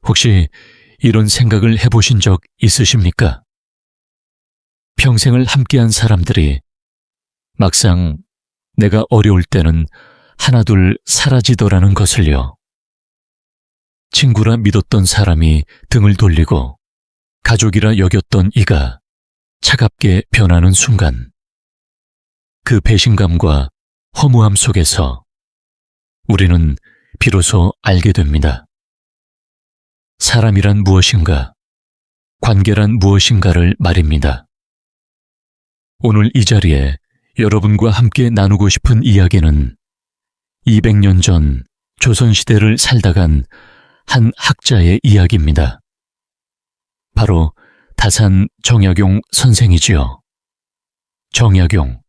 혹시 이런 생각을 해보신 적 있으십니까? 평생을 함께한 사람들이 막상 내가 어려울 때는 하나둘 사라지더라는 것을요. 친구라 믿었던 사람이 등을 돌리고 가족이라 여겼던 이가 차갑게 변하는 순간, 그 배신감과 허무함 속에서 우리는 비로소 알게 됩니다. 사람이란 무엇인가, 관계란 무엇인가를 말입니다. 오늘 이 자리에 여러분과 함께 나누고 싶은 이야기는 200년 전 조선시대를 살다간 한 학자의 이야기입니다. 바로 다산 정약용 선생이지요. 정약용.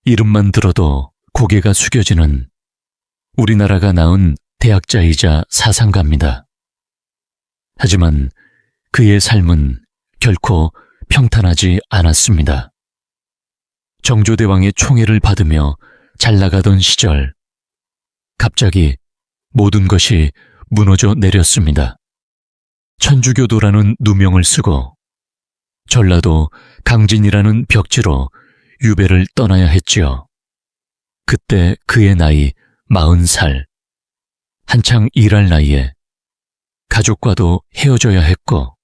이름만 들어도 고개가 숙여지는 우리나라가 낳은 대학자이자 사상가입니다. 하지만 그의 삶은 결코 평탄하지 않았습니다. 정조대왕의 총애를 받으며 잘 나가던 시절, 갑자기 모든 것이 무너져 내렸습니다. 천주교도라는 누명을 쓰고 전라도 강진이라는 벽지로 유배를 떠나야 했지요. 그때 그의 나이 40살, 한창 일할 나이에 가족과도 헤어져야 했고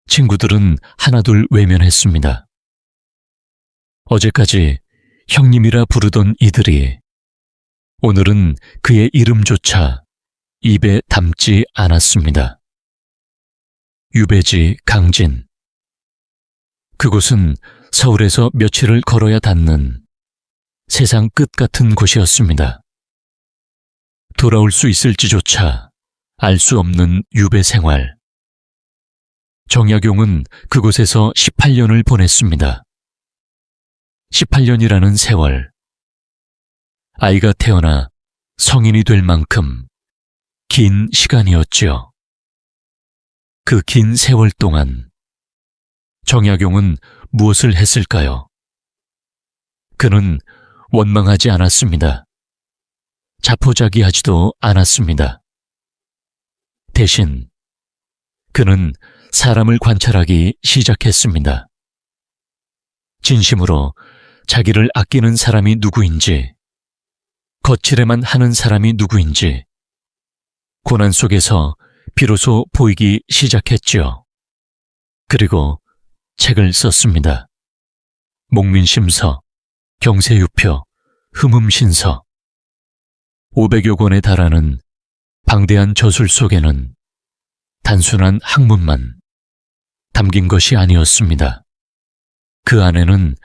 친구들은 하나둘 외면했습니다. 어제까지 형님이라 부르던 이들이 오늘은 그의 이름조차 입에 담지 않았습니다. 유배지 강진. 그곳은 서울에서 며칠을 걸어야 닿는 세상 끝 같은 곳이었습니다. 돌아올 수 있을지조차 알 수 없는 유배 생활. 정약용은 그곳에서 18년을 보냈습니다. 18년이라는 세월. 아이가 태어나 성인이 될 만큼 긴 시간이었지요. 그 긴 세월 동안 정약용은 무엇을 했을까요? 그는 원망하지 않았습니다. 자포자기하지도 않았습니다. 대신 그는 사람을 관찰하기 시작했습니다. 진심으로 자기를 아끼는 사람이 누구인지, 거칠에만 하는 사람이 누구인지 고난 속에서 비로소 보이기 시작했지요. 그리고 책을 썼습니다. 목민심서, 경세유표, 흠음신서. 500여 권에 달하는 방대한 저술 속에는 단순한 학문만 담긴 것이 아니었습니다. 그 안에는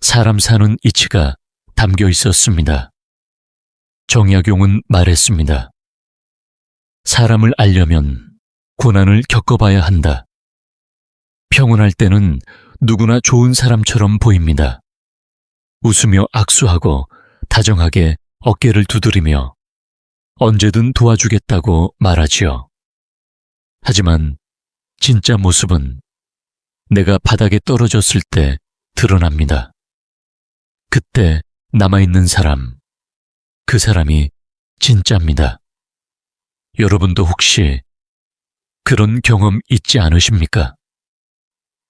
사람 사는 이치가 담겨 있었습니다. 정약용은 말했습니다. 사람을 알려면 고난을 겪어봐야 한다. 평온할 때는 누구나 좋은 사람처럼 보입니다. 웃으며 악수하고 다정하게 어깨를 두드리며 언제든 도와주겠다고 말하지요. 하지만 진짜 모습은 내가 바닥에 떨어졌을 때 드러납니다. 그때 남아있는 사람, 그 사람이 진짜입니다. 여러분도 혹시 그런 경험 있지 않으십니까?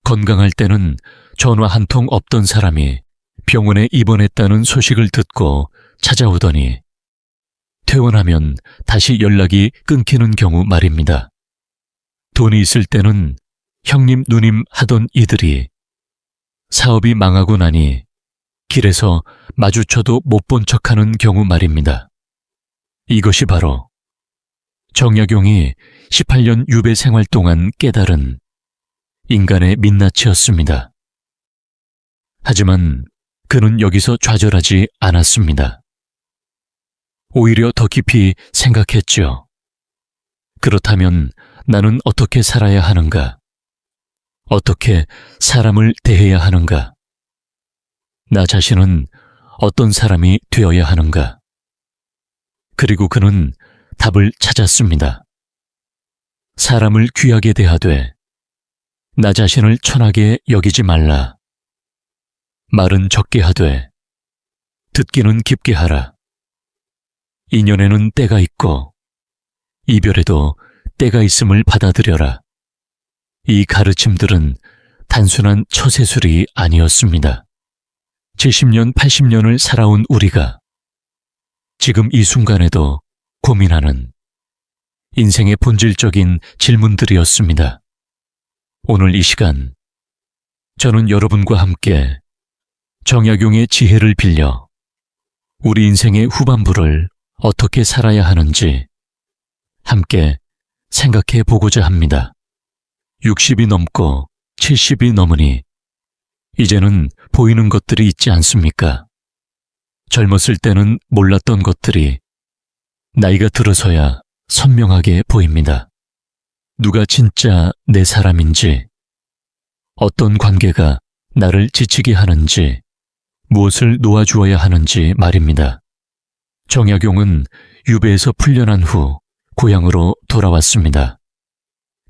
건강할 때는 전화 한 통 없던 사람이 병원에 입원했다는 소식을 듣고 찾아오더니 퇴원하면 다시 연락이 끊기는 경우 말입니다. 돈이 있을 때는 형님 누님 하던 이들이 사업이 망하고 나니 길에서 마주쳐도 못 본 척하는 경우 말입니다. 이것이 바로 정약용이 18년 유배 생활 동안 깨달은 인간의 민낯이었습니다. 하지만 그는 여기서 좌절하지 않았습니다. 오히려 더 깊이 생각했지요. 그렇다면 나는 어떻게 살아야 하는가? 어떻게 사람을 대해야 하는가? 나 자신은 어떤 사람이 되어야 하는가? 그리고 그는 답을 찾았습니다. 사람을 귀하게 대하되 나 자신을 천하게 여기지 말라. 말은 적게 하되 듣기는 깊게 하라. 인연에는 때가 있고 이별에도 때가 있음을 받아들여라. 이 가르침들은 단순한 처세술이 아니었습니다. 70년, 80년을 살아온 우리가 지금 이 순간에도 고민하는 인생의 본질적인 질문들이었습니다. 오늘 이 시간, 저는 여러분과 함께 정약용의 지혜를 빌려 우리 인생의 후반부를 어떻게 살아야 하는지 함께 생각해 보고자 합니다. 60이 넘고 70이 넘으니 이제는 보이는 것들이 있지 않습니까? 젊었을 때는 몰랐던 것들이 나이가 들어서야 선명하게 보입니다. 누가 진짜 내 사람인지, 어떤 관계가 나를 지치게 하는지, 무엇을 놓아주어야 하는지 말입니다. 정약용은 유배에서 풀려난 후 고향으로 돌아왔습니다.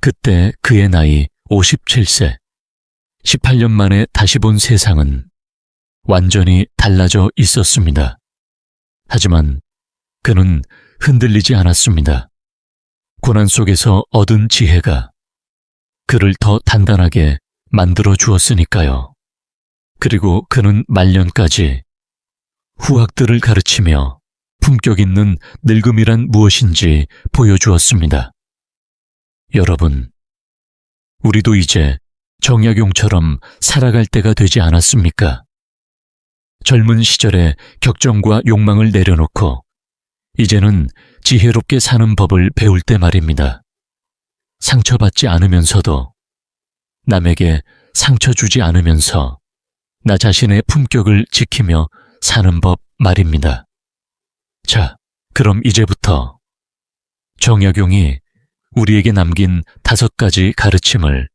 그때 그의 나이 57세, 18년 만에 다시 본 세상은 완전히 달라져 있었습니다. 하지만 그는 흔들리지 않았습니다. 고난 속에서 얻은 지혜가 그를 더 단단하게 만들어 주었으니까요. 그리고 그는 말년까지 후학들을 가르치며 품격 있는 늙음이란 무엇인지 보여주었습니다. 여러분, 우리도 이제 정약용처럼 살아갈 때가 되지 않았습니까? 젊은 시절에 격정과 욕망을 내려놓고 이제는 지혜롭게 사는 법을 배울 때 말입니다. 상처받지 않으면서도 남에게 상처 주지 않으면서 나 자신의 품격을 지키며 사는 법 말입니다. 자, 그럼 이제부터 정약용이 우리에게 남긴 5가지 가르침을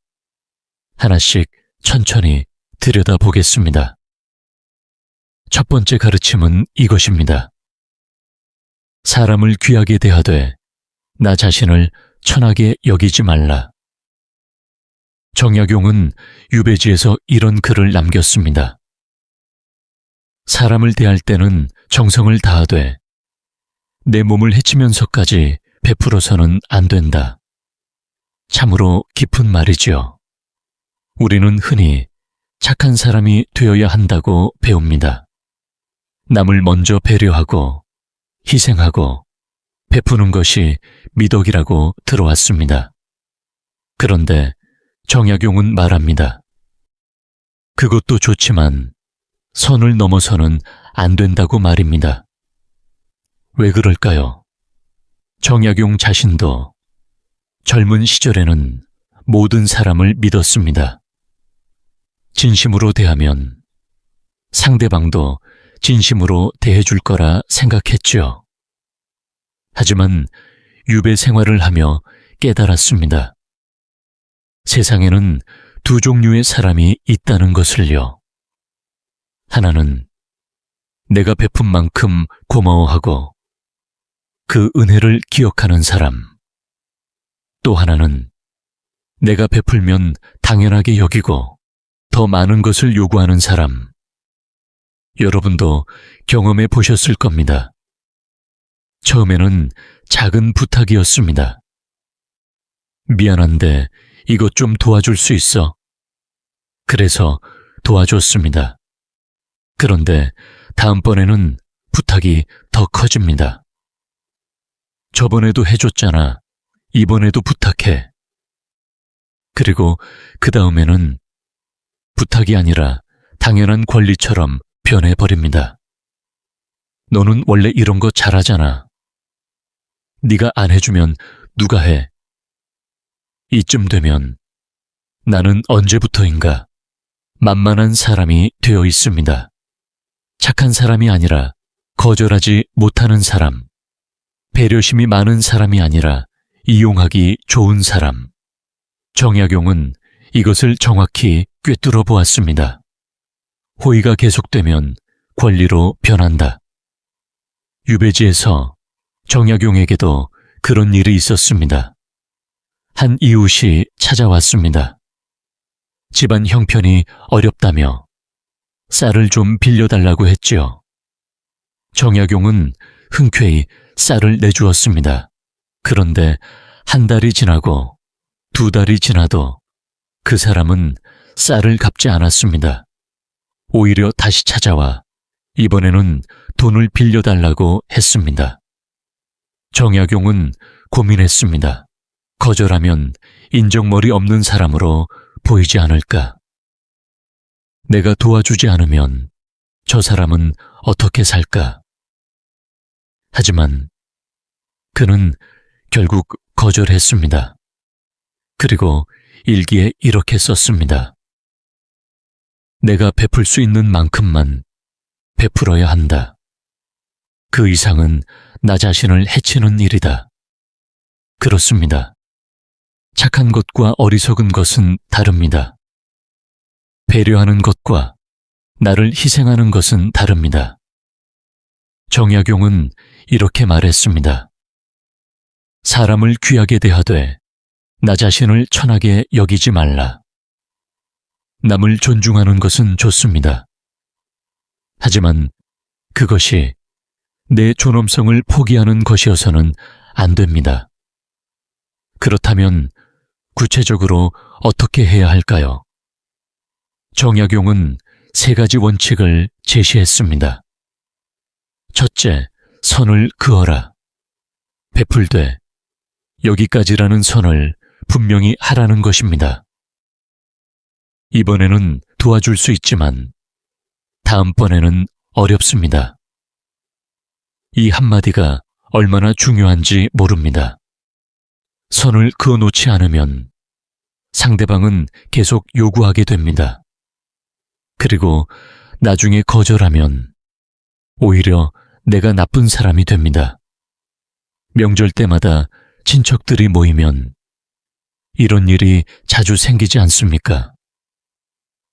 하나씩 천천히 들여다보겠습니다. 첫 번째 가르침은 이것입니다. 사람을 귀하게 대하되 나 자신을 천하게 여기지 말라. 정약용은 유배지에서 이런 글을 남겼습니다. 사람을 대할 때는 정성을 다하되 내 몸을 해치면서까지 베풀어서는 안 된다. 참으로 깊은 말이지요. 우리는 흔히 착한 사람이 되어야 한다고 배웁니다. 남을 먼저 배려하고 희생하고 베푸는 것이 미덕이라고 들어왔습니다. 그런데 정약용은 말합니다. 그것도 좋지만 선을 넘어서는 안 된다고 말입니다. 왜 그럴까요? 정약용 자신도 젊은 시절에는 모든 사람을 믿었습니다. 진심으로 대하면 상대방도 진심으로 대해줄 거라 생각했지요. 하지만 유배 생활을 하며 깨달았습니다. 세상에는 2 종류의 사람이 있다는 것을요. 하나는 내가 베푼 만큼 고마워하고 그 은혜를 기억하는 사람. 또 하나는 내가 베풀면 당연하게 여기고 더 많은 것을 요구하는 사람. 여러분도 경험해 보셨을 겁니다. 처음에는 작은 부탁이었습니다. 미안한데 이것 좀 도와줄 수 있어? 그래서 도와줬습니다. 그런데 다음번에는 부탁이 더 커집니다. 저번에도 해줬잖아. 이번에도 부탁해. 그리고 그 다음에는 부탁이 아니라 당연한 권리처럼 변해버립니다. 너는 원래 이런 거 잘하잖아. 네가 안 해주면 누가 해? 이쯤 되면 나는 언제부터인가 만만한 사람이 되어 있습니다. 착한 사람이 아니라 거절하지 못하는 사람, 배려심이 많은 사람이 아니라 이용하기 좋은 사람. 정약용은 이것을 정확히 꿰뚫어 보았습니다. 호의가 계속되면 권리로 변한다. 유배지에서 정약용에게도 그런 일이 있었습니다. 한 이웃이 찾아왔습니다. 집안 형편이 어렵다며 쌀을 좀 빌려달라고 했지요. 정약용은 흔쾌히 쌀을 내주었습니다. 그런데 한 달이 지나고 2달이 지나도 그 사람은 쌀을 갚지 않았습니다. 오히려 다시 찾아와 이번에는 돈을 빌려달라고 했습니다. 정약용은 고민했습니다. 거절하면 인정머리 없는 사람으로 보이지 않을까? 내가 도와주지 않으면 저 사람은 어떻게 살까? 하지만 그는 결국 거절했습니다. 그리고 일기에 이렇게 썼습니다. 내가 베풀 수 있는 만큼만 베풀어야 한다. 그 이상은 나 자신을 해치는 일이다. 그렇습니다. 착한 것과 어리석은 것은 다릅니다. 배려하는 것과 나를 희생하는 것은 다릅니다. 정약용은 이렇게 말했습니다. 사람을 귀하게 대하되 나 자신을 천하게 여기지 말라. 남을 존중하는 것은 좋습니다. 하지만 그것이 내 존엄성을 포기하는 것이어서는 안 됩니다. 그렇다면 구체적으로 어떻게 해야 할까요? 정약용은 3가지 원칙을 제시했습니다. 첫째, 선을 그어라. 베풀되 여기까지라는 선을 분명히 하라는 것입니다. 이번에는 도와줄 수 있지만 다음번에는 어렵습니다. 이 한마디가 얼마나 중요한지 모릅니다. 선을 그어놓지 않으면 상대방은 계속 요구하게 됩니다. 그리고 나중에 거절하면 오히려 내가 나쁜 사람이 됩니다. 명절 때마다 친척들이 모이면 이런 일이 자주 생기지 않습니까?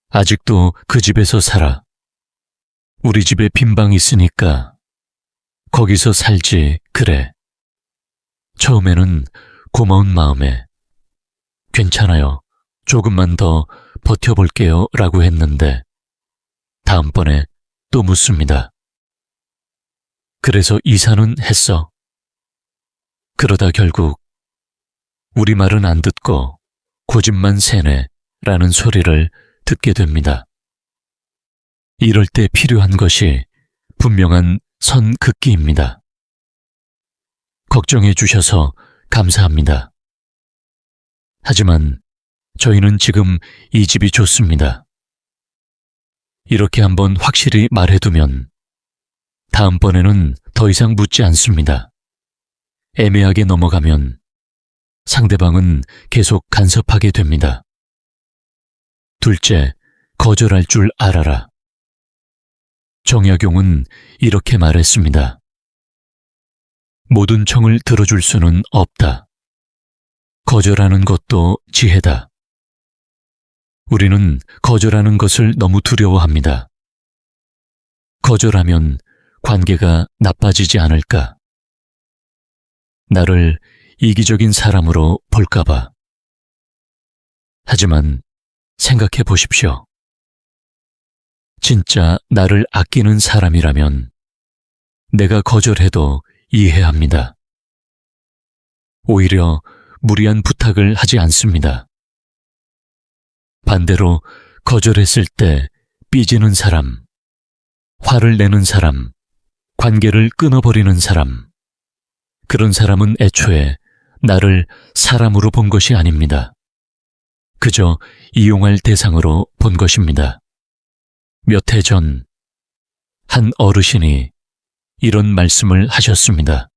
아직도 그 집에서 살아. 우리 집에 빈방 있으니까 거기서 살지 그래. 처음에는 고마운 마음에 괜찮아요. 조금만 더 버텨볼게요 라고 했는데 다음번에 또 묻습니다. 그래서 이사는 했어. 그러다 결국 우리 말은 안 듣고 고집만 세네 라는 소리를 듣게 됩니다. 이럴 때 필요한 것이 분명한 선 긋기입니다. 걱정해 주셔서 감사합니다. 하지만 저희는 지금 이 집이 좋습니다. 이렇게 한번 확실히 말해두면 다음번에는 더 이상 묻지 않습니다. 애매하게 넘어가면 상대방은 계속 간섭하게 됩니다. 둘째, 거절할 줄 알아라. 정약용은 이렇게 말했습니다. 모든 청을 들어줄 수는 없다. 거절하는 것도 지혜다. 우리는 거절하는 것을 너무 두려워합니다. 거절하면 관계가 나빠지지 않을까? 나를 이기적인 사람으로 볼까봐. 하지만 생각해 보십시오. 진짜 나를 아끼는 사람이라면 내가 거절해도 이해합니다. 오히려 무리한 부탁을 하지 않습니다. 반대로 거절했을 때 삐지는 사람, 화를 내는 사람, 관계를 끊어버리는 사람, 그런 사람은 애초에 나를 사람으로 본 것이 아닙니다. 그저 이용할 대상으로 본 것입니다. 몇 해 전 한 어르신이 이런 말씀을 하셨습니다.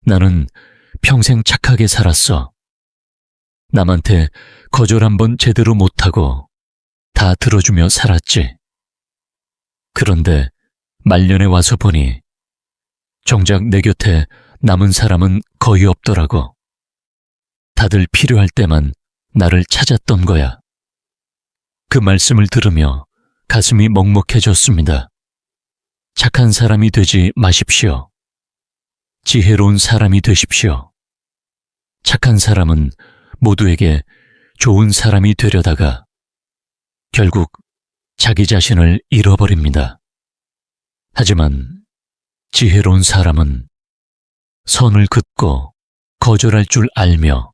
나는 평생 착하게 살았어. 남한테 거절 한번 제대로 못하고 다 들어주며 살았지. 그런데 말년에 와서 보니 정작 내 곁에 남은 사람은 거의 없더라고. 다들 필요할 때만 나를 찾았던 거야. 그 말씀을 들으며 가슴이 먹먹해졌습니다. 착한 사람이 되지 마십시오. 지혜로운 사람이 되십시오. 착한 사람은 모두에게 좋은 사람이 되려다가 결국 자기 자신을 잃어버립니다. 하지만 지혜로운 사람은 선을 긋고 거절할 줄 알며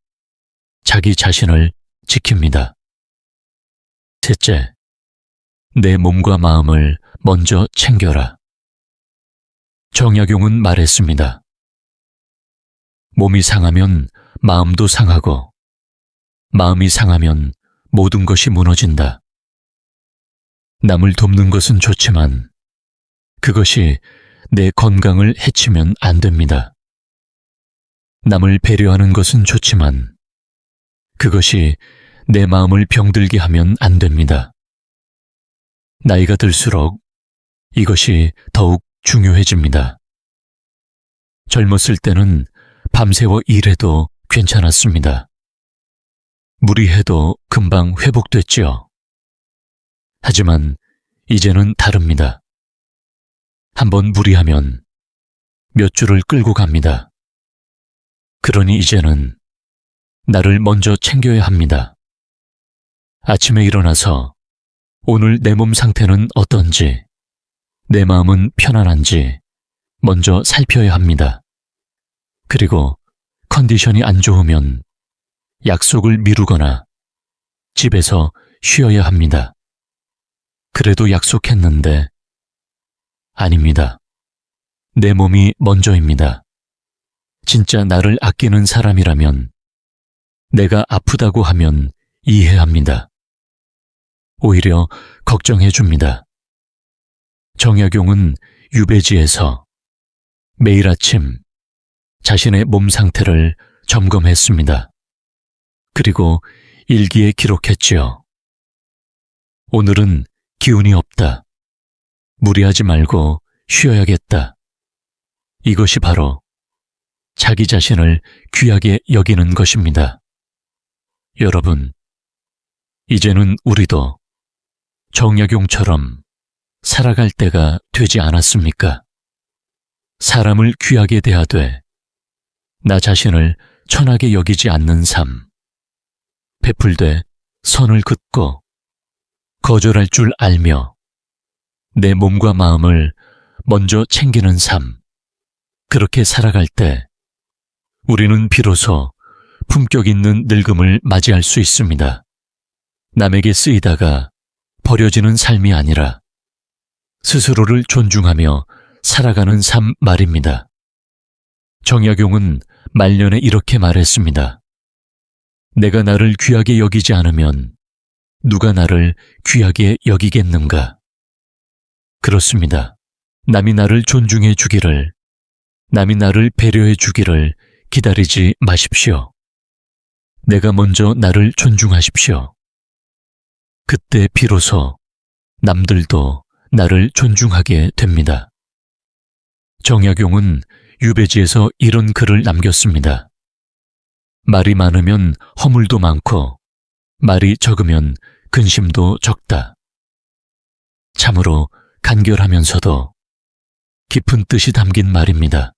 자기 자신을 지킵니다. 셋째, 내 몸과 마음을 먼저 챙겨라. 정약용은 말했습니다. 몸이 상하면 마음도 상하고, 마음이 상하면 모든 것이 무너진다. 남을 돕는 것은 좋지만 그것이 내 건강을 해치면 안 됩니다. 남을 배려하는 것은 좋지만 그것이 내 마음을 병들게 하면 안 됩니다. 나이가 들수록 이것이 더욱 중요해집니다. 젊었을 때는 밤새워 일해도 괜찮았습니다. 무리해도 금방 회복됐지요. 하지만 이제는 다릅니다. 한번 무리하면 몇 주를 끌고 갑니다. 그러니 이제는 나를 먼저 챙겨야 합니다. 아침에 일어나서 오늘 내 몸 상태는 어떤지, 내 마음은 편안한지 먼저 살펴야 합니다. 그리고 컨디션이 안 좋으면 약속을 미루거나 집에서 쉬어야 합니다. 그래도 약속했는데 아닙니다. 내 몸이 먼저입니다. 진짜 나를 아끼는 사람이라면 내가 아프다고 하면 이해합니다. 오히려 걱정해 줍니다. 정약용은 유배지에서 매일 아침 자신의 몸 상태를 점검했습니다. 그리고 일기에 기록했지요. 오늘은 기운이 없다. 무리하지 말고 쉬어야겠다. 이것이 바로 자기 자신을 귀하게 여기는 것입니다. 여러분, 이제는 우리도 정약용처럼 살아갈 때가 되지 않았습니까? 사람을 귀하게 대하되 나 자신을 천하게 여기지 않는 삶, 베풀되 선을 긋고 거절할 줄 알며 내 몸과 마음을 먼저 챙기는 삶, 그렇게 살아갈 때 우리는 비로소 품격 있는 늙음을 맞이할 수 있습니다. 남에게 쓰이다가 버려지는 삶이 아니라 스스로를 존중하며 살아가는 삶 말입니다. 정약용은 말년에 이렇게 말했습니다. 내가 나를 귀하게 여기지 않으면 누가 나를 귀하게 여기겠는가? 그렇습니다. 남이 나를 존중해 주기를, 남이 나를 배려해 주기를 기다리지 마십시오. 내가 먼저 나를 존중하십시오. 그때 비로소 남들도 나를 존중하게 됩니다. 정약용은 유배지에서 이런 글을 남겼습니다. 말이 많으면 허물도 많고 말이 적으면 근심도 적다. 참으로 간결하면서도 깊은 뜻이 담긴 말입니다.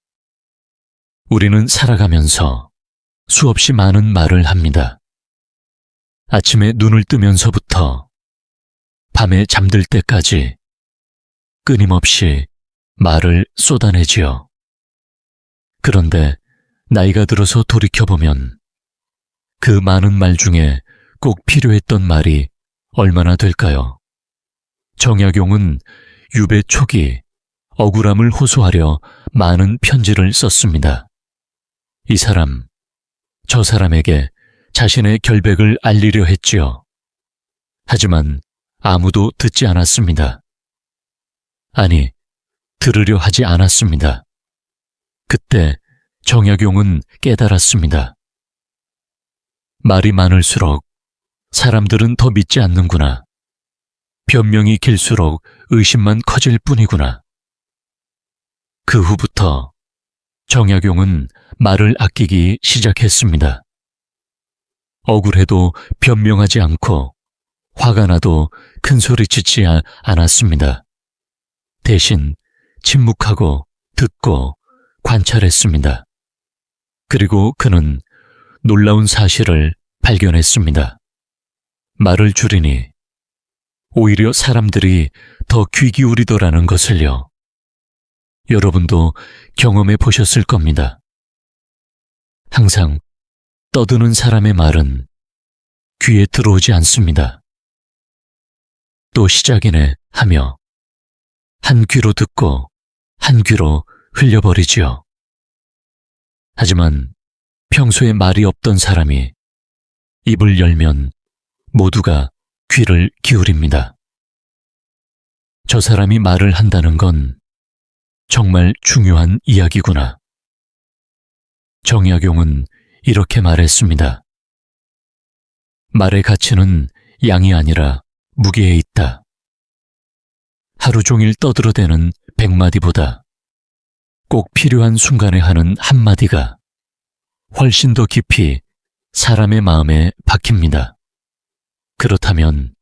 우리는 살아가면서 수없이 많은 말을 합니다. 아침에 눈을 뜨면서부터 밤에 잠들 때까지 끊임없이 말을 쏟아내지요. 그런데 나이가 들어서 돌이켜보면 그 많은 말 중에 꼭 필요했던 말이 얼마나 될까요? 정약용은 유배 초기 억울함을 호소하려 많은 편지를 썼습니다. 이 사람, 저 사람에게 자신의 결백을 알리려 했지요. 하지만 아무도 듣지 않았습니다. 아니, 들으려 하지 않았습니다. 그때 정약용은 깨달았습니다. 말이 많을수록 사람들은 더 믿지 않는구나. 변명이 길수록 의심만 커질 뿐이구나. 그 후부터 정약용은 말을 아끼기 시작했습니다. 억울해도 변명하지 않고 화가 나도 큰 소리치지 않았습니다. 대신 침묵하고 듣고 관찰했습니다. 그리고 그는 놀라운 사실을 발견했습니다. 말을 줄이니 오히려 사람들이 더 귀 기울이더라는 것을요. 여러분도 경험해 보셨을 겁니다. 항상 떠드는 사람의 말은 귀에 들어오지 않습니다. 또 시작이네 하며 한 귀로 듣고 한 귀로 흘려버리지요. 하지만 평소에 말이 없던 사람이 입을 열면 모두가 귀를 기울입니다. 저 사람이 말을 한다는 건 정말 중요한 이야기구나. 정약용은 이렇게 말했습니다. 말의 가치는 양이 아니라 무게에 있다. 하루 종일 떠들어대는 100마디보다 꼭 필요한 순간에 하는 한마디가 훨씬 더 깊이 사람의 마음에 박힙니다. 그렇다면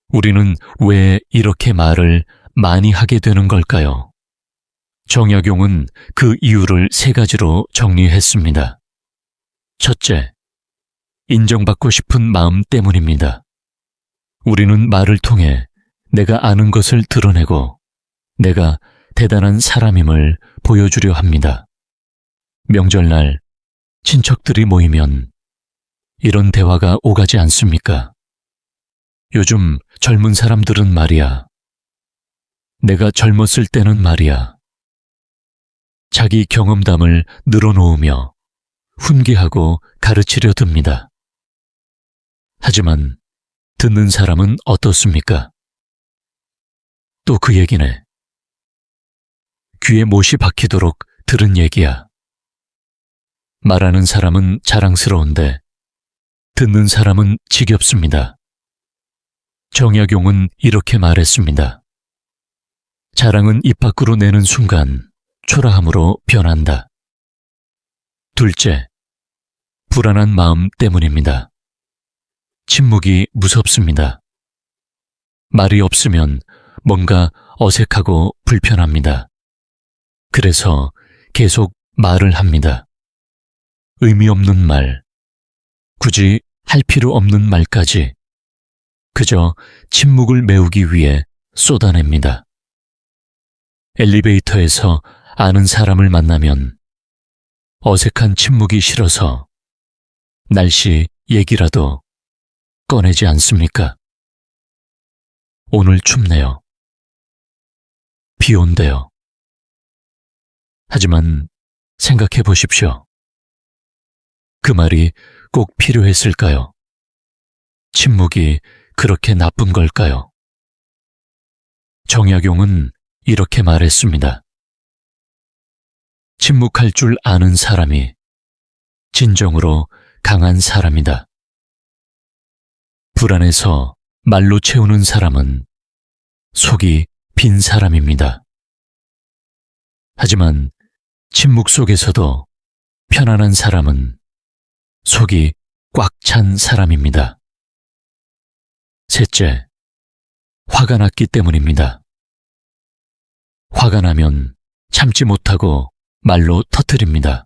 우리는 왜 이렇게 말을 많이 하게 되는 걸까요? 정약용은 그 이유를 3가지로 정리했습니다. 첫째, 인정받고 싶은 마음 때문입니다. 우리는 말을 통해 내가 아는 것을 드러내고 내가 대단한 사람임을 보여주려 합니다. 명절날 친척들이 모이면 이런 대화가 오가지 않습니까? 요즘 젊은 사람들은 말이야. 내가 젊었을 때는 말이야. 자기 경험담을 늘어놓으며 훈계하고 가르치려 듭니다. 하지만 듣는 사람은 어떻습니까? 또 그 얘기네. 귀에 못이 박히도록 들은 얘기야. 말하는 사람은 자랑스러운데 듣는 사람은 지겹습니다. 정약용은 이렇게 말했습니다. 자랑은 입 밖으로 내는 순간 초라함으로 변한다. 둘째, 불안한 마음 때문입니다. 침묵이 무섭습니다. 말이 없으면 뭔가 어색하고 불편합니다. 그래서 계속 말을 합니다. 의미 없는 말, 굳이 할 필요 없는 말까지 그저 침묵을 메우기 위해 쏟아냅니다. 엘리베이터에서 아는 사람을 만나면 어색한 침묵이 싫어서 날씨 얘기라도 꺼내지 않습니까? 오늘 춥네요. 비 온대요. 하지만 생각해 보십시오. 그 말이 꼭 필요했을까요? 침묵이 그렇게 나쁜 걸까요? 정약용은 이렇게 말했습니다. 침묵할 줄 아는 사람이 진정으로 강한 사람이다. 불안해서 말로 채우는 사람은 속이 빈 사람입니다. 하지만 침묵 속에서도 편안한 사람은 속이 꽉 찬 사람입니다. 셋째, 화가 났기 때문입니다. 화가 나면 참지 못하고 말로 터뜨립니다.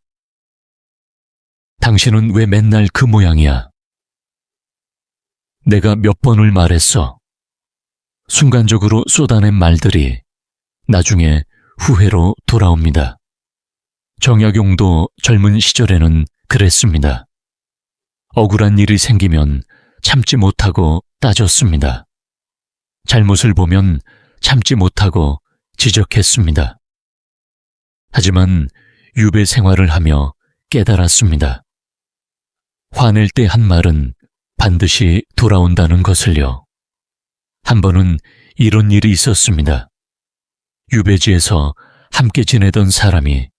당신은 왜 맨날 그 모양이야? 내가 몇 번을 말했어. 순간적으로 쏟아낸 말들이 나중에 후회로 돌아옵니다. 정약용도 젊은 시절에는 그랬습니다. 억울한 일이 생기면 참지 못하고 따졌습니다. 잘못을 보면 참지 못하고 지적했습니다. 하지만 유배 생활을 하며 깨달았습니다. 화낼 때 한 말은 반드시 돌아온다는 것을요. 한 번은 이런 일이 있었습니다. 유배지에서 함께 지내던 사람이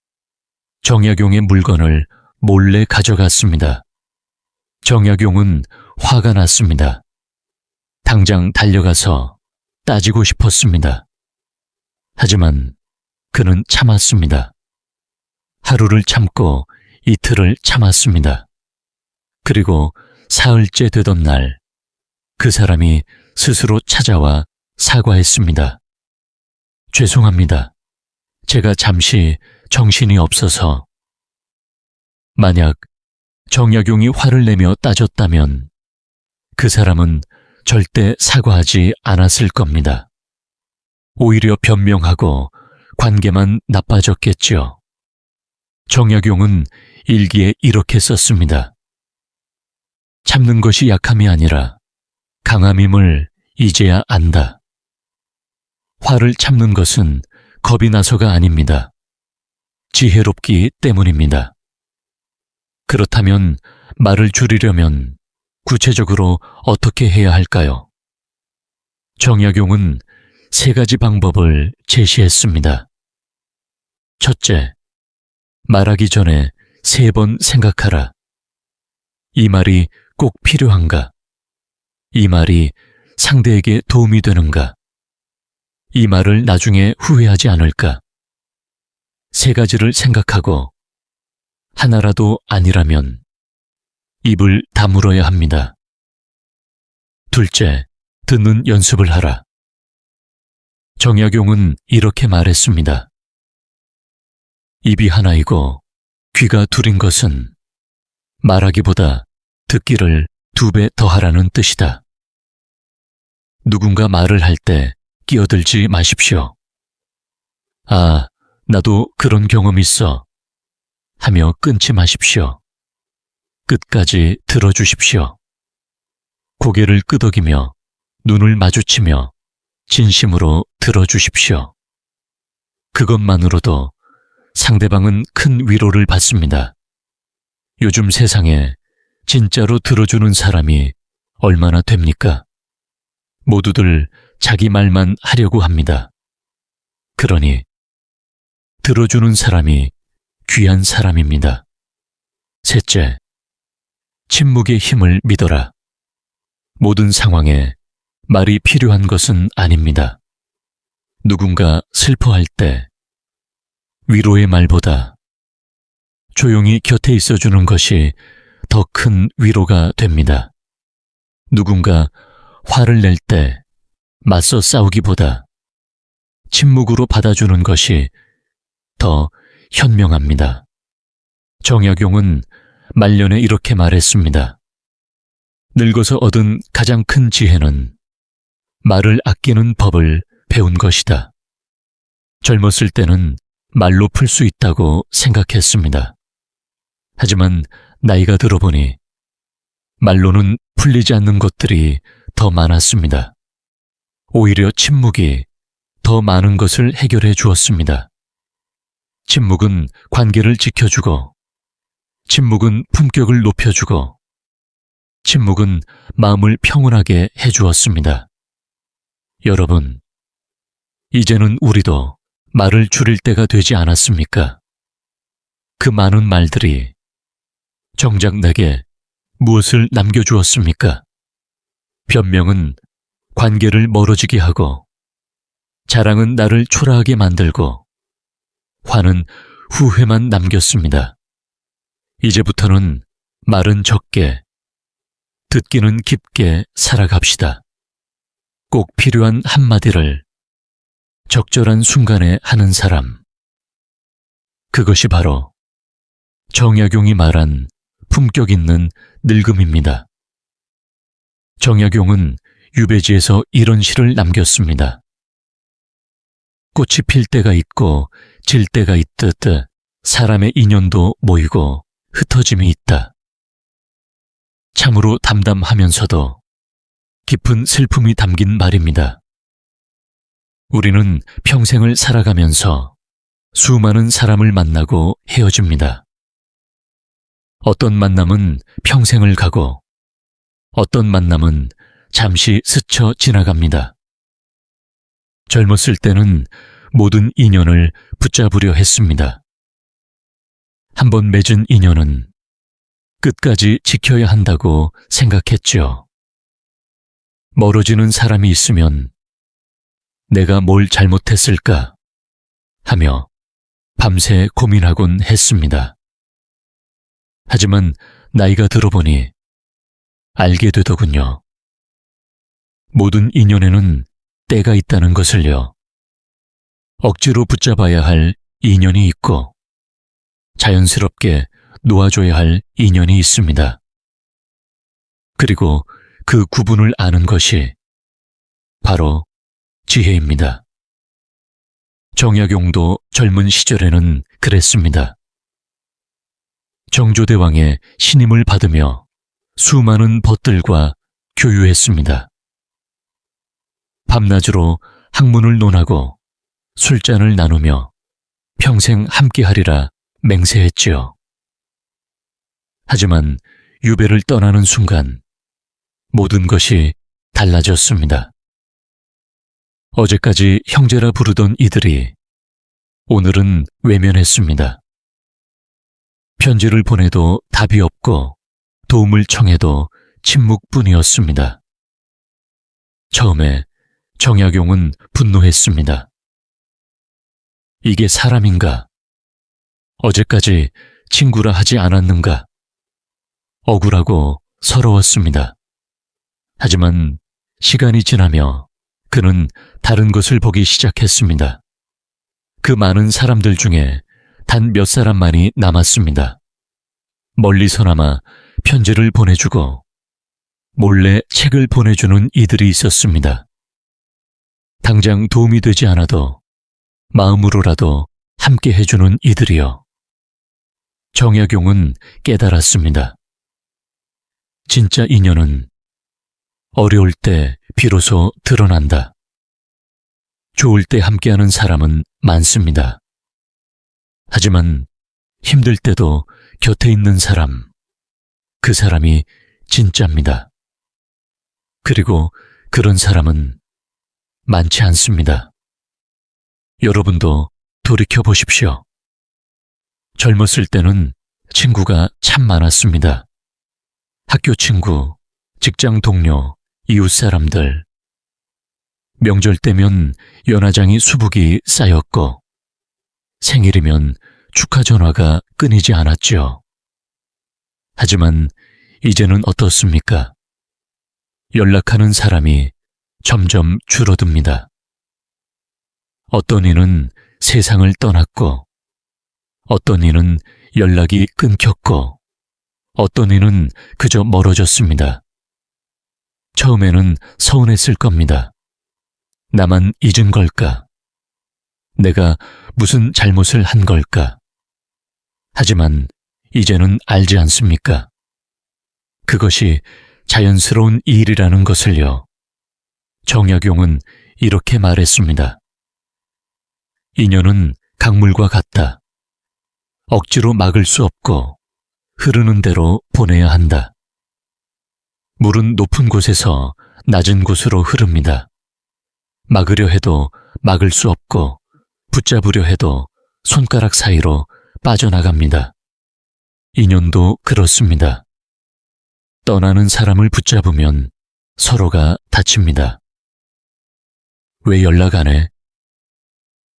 정약용의 물건을 몰래 가져갔습니다. 정약용은 화가 났습니다. 당장 달려가서 따지고 싶었습니다. 하지만 그는 참았습니다. 하루를 참고 이틀을 참았습니다. 그리고 사흘째 되던 날, 그 사람이 스스로 찾아와 사과했습니다. 죄송합니다. 제가 잠시 정신이 없어서. 만약 정약용이 화를 내며 따졌다면 그 사람은 절대 사과하지 않았을 겁니다. 오히려 변명하고 관계만 나빠졌겠지요. 정약용은 일기에 이렇게 썼습니다. 참는 것이 약함이 아니라 강함임을 이제야 안다. 화를 참는 것은 겁이 나서가 아닙니다. 지혜롭기 때문입니다. 그렇다면 말을 줄이려면 구체적으로 어떻게 해야 할까요? 정약용은 3가지 방법을 제시했습니다. 첫째, 말하기 전에 3번 생각하라. 이 말이 꼭 필요한가? 이 말이 상대에게 도움이 되는가? 이 말을 나중에 후회하지 않을까? 3가지를 생각하고 하나라도 아니라면 입을 다물어야 합니다. 둘째, 듣는 연습을 하라. 정약용은 이렇게 말했습니다. 입이 하나이고 귀가 둘인 것은 말하기보다 듣기를 2배 더하라는 뜻이다. 누군가 말을 할 때 끼어들지 마십시오. 아, 나도 그런 경험 있어 하며 끊지 마십시오. 끝까지 들어주십시오. 고개를 끄덕이며 눈을 마주치며 진심으로 들어주십시오. 그것만으로도 상대방은 큰 위로를 받습니다. 요즘 세상에 진짜로 들어주는 사람이 얼마나 됩니까? 모두들 자기 말만 하려고 합니다. 그러니 들어주는 사람이 귀한 사람입니다. 셋째, 침묵의 힘을 믿어라. 모든 상황에 말이 필요한 것은 아닙니다. 누군가 슬퍼할 때 위로의 말보다 조용히 곁에 있어주는 것이 더 큰 위로가 됩니다. 누군가 화를 낼 때 맞서 싸우기보다 침묵으로 받아주는 것이 더 현명합니다. 정약용은 말년에 이렇게 말했습니다. 늙어서 얻은 가장 큰 지혜는 말을 아끼는 법을 배운 것이다. 젊었을 때는 말로 풀 수 있다고 생각했습니다. 하지만 나이가 들어보니 말로는 풀리지 않는 것들이 더 많았습니다. 오히려 침묵이 더 많은 것을 해결해 주었습니다. 침묵은 관계를 지켜주고, 침묵은 품격을 높여주고, 침묵은 마음을 평온하게 해주었습니다. 여러분, 이제는 우리도 말을 줄일 때가 되지 않았습니까? 그 많은 말들이 정작 내게 무엇을 남겨주었습니까? 변명은 관계를 멀어지게 하고, 자랑은 나를 초라하게 만들고, 화는 후회만 남겼습니다. 이제부터는 말은 적게, 듣기는 깊게 살아갑시다. 꼭 필요한 한마디를 적절한 순간에 하는 사람. 그것이 바로 정약용이 말한 품격 있는 늙음입니다. 정약용은 유배지에서 이런 시를 남겼습니다. 꽃이 필 때가 있고 질 때가 있듯 사람의 인연도 모이고 흩어짐이 있다. 참으로 담담하면서도 깊은 슬픔이 담긴 말입니다. 우리는 평생을 살아가면서 수많은 사람을 만나고 헤어집니다. 어떤 만남은 평생을 가고 어떤 만남은 잠시 스쳐 지나갑니다. 젊었을 때는 모든 인연을 붙잡으려 했습니다. 한번 맺은 인연은 끝까지 지켜야 한다고 생각했죠. 멀어지는 사람이 있으면 내가 뭘 잘못했을까 하며 밤새 고민하곤 했습니다. 하지만 나이가 들어보니 알게 되더군요. 모든 인연에는 때가 있다는 것을요. 억지로 붙잡아야 할 인연이 있고 자연스럽게 놓아줘야 할 인연이 있습니다. 그리고 그 구분을 아는 것이 바로 지혜입니다. 정약용도 젊은 시절에는 그랬습니다. 정조대왕의 신임을 받으며 수많은 벗들과 교유했습니다. 밤낮으로 학문을 논하고 술잔을 나누며 평생 함께하리라 맹세했지요. 하지만 유배를 떠나는 순간 모든 것이 달라졌습니다. 어제까지 형제라 부르던 이들이 오늘은 외면했습니다. 편지를 보내도 답이 없고 도움을 청해도 침묵뿐이었습니다. 처음에 정약용은 분노했습니다. 이게 사람인가? 어제까지 친구라 하지 않았는가? 억울하고 서러웠습니다. 하지만 시간이 지나며 그는 다른 것을 보기 시작했습니다. 그 많은 사람들 중에 단 몇 사람만이 남았습니다. 멀리서나마 편지를 보내주고 몰래 책을 보내주는 이들이 있었습니다. 당장 도움이 되지 않아도 마음으로라도 함께 해주는 이들이요. 정약용은 깨달았습니다. 진짜 인연은 어려울 때 비로소 드러난다. 좋을 때 함께하는 사람은 많습니다. 하지만 힘들 때도 곁에 있는 사람, 그 사람이 진짜입니다. 그리고 그런 사람은 많지 않습니다. 여러분도 돌이켜 보십시오. 젊었을 때는 친구가 참 많았습니다. 학교 친구, 직장 동료, 이웃 사람들. 명절 때면 연화장이 수북이 쌓였고 생일이면 축하 전화가 끊이지 않았죠. 하지만 이제는 어떻습니까? 연락하는 사람이 점점 줄어듭니다. 어떤 이는 세상을 떠났고 어떤 이는 연락이 끊겼고 어떤 이는 그저 멀어졌습니다. 처음에는 서운했을 겁니다. 나만 잊은 걸까? 내가 무슨 잘못을 한 걸까? 하지만 이제는 알지 않습니까? 그것이 자연스러운 일이라는 것을요. 정약용은 이렇게 말했습니다. 인연은 강물과 같다. 억지로 막을 수 없고 흐르는 대로 보내야 한다. 물은 높은 곳에서 낮은 곳으로 흐릅니다. 막으려 해도 막을 수 없고 붙잡으려 해도 손가락 사이로 빠져나갑니다. 인연도 그렇습니다. 떠나는 사람을 붙잡으면 서로가 다칩니다. 왜 연락 안 해?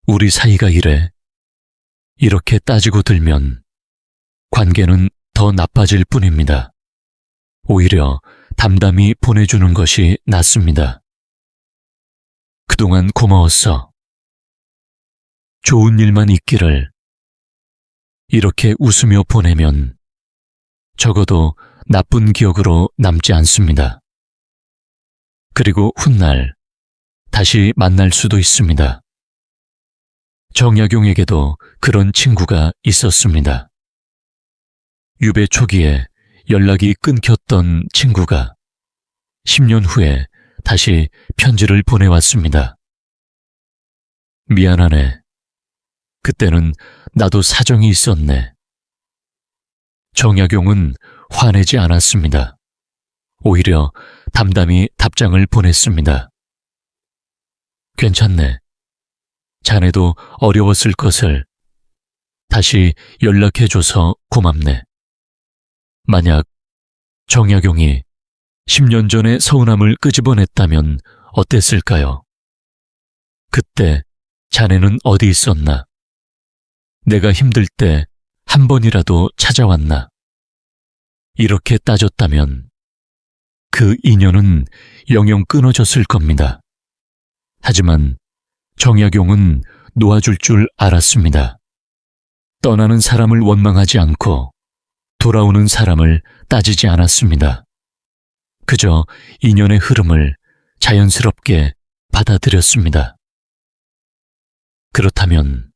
우리 사이가 이래. 이렇게 따지고 들면 관계는 더 나빠질 뿐입니다. 오히려 담담히 보내주는 것이 낫습니다. 그동안 고마웠어. 좋은 일만 있기를. 이렇게 웃으며 보내면 적어도 나쁜 기억으로 남지 않습니다. 그리고 훗날 다시 만날 수도 있습니다. 정약용에게도 그런 친구가 있었습니다. 유배 초기에 연락이 끊겼던 친구가 10년 후에 다시 편지를 보내왔습니다. 미안하네. 그때는 나도 사정이 있었네. 정약용은 화내지 않았습니다. 오히려 담담히 답장을 보냈습니다. 괜찮네. 자네도 어려웠을 것을. 다시 연락해줘서 고맙네. 만약 정약용이 10년 전에 서운함을 끄집어냈다면 어땠을까요? 그때 자네는 어디 있었나? 내가 힘들 때 한 번이라도 찾아왔나? 이렇게 따졌다면 그 인연은 영영 끊어졌을 겁니다. 하지만 정약용은 놓아줄 줄 알았습니다. 떠나는 사람을 원망하지 않고 돌아오는 사람을 따지지 않았습니다. 그저 인연의 흐름을 자연스럽게 받아들였습니다. 그렇다면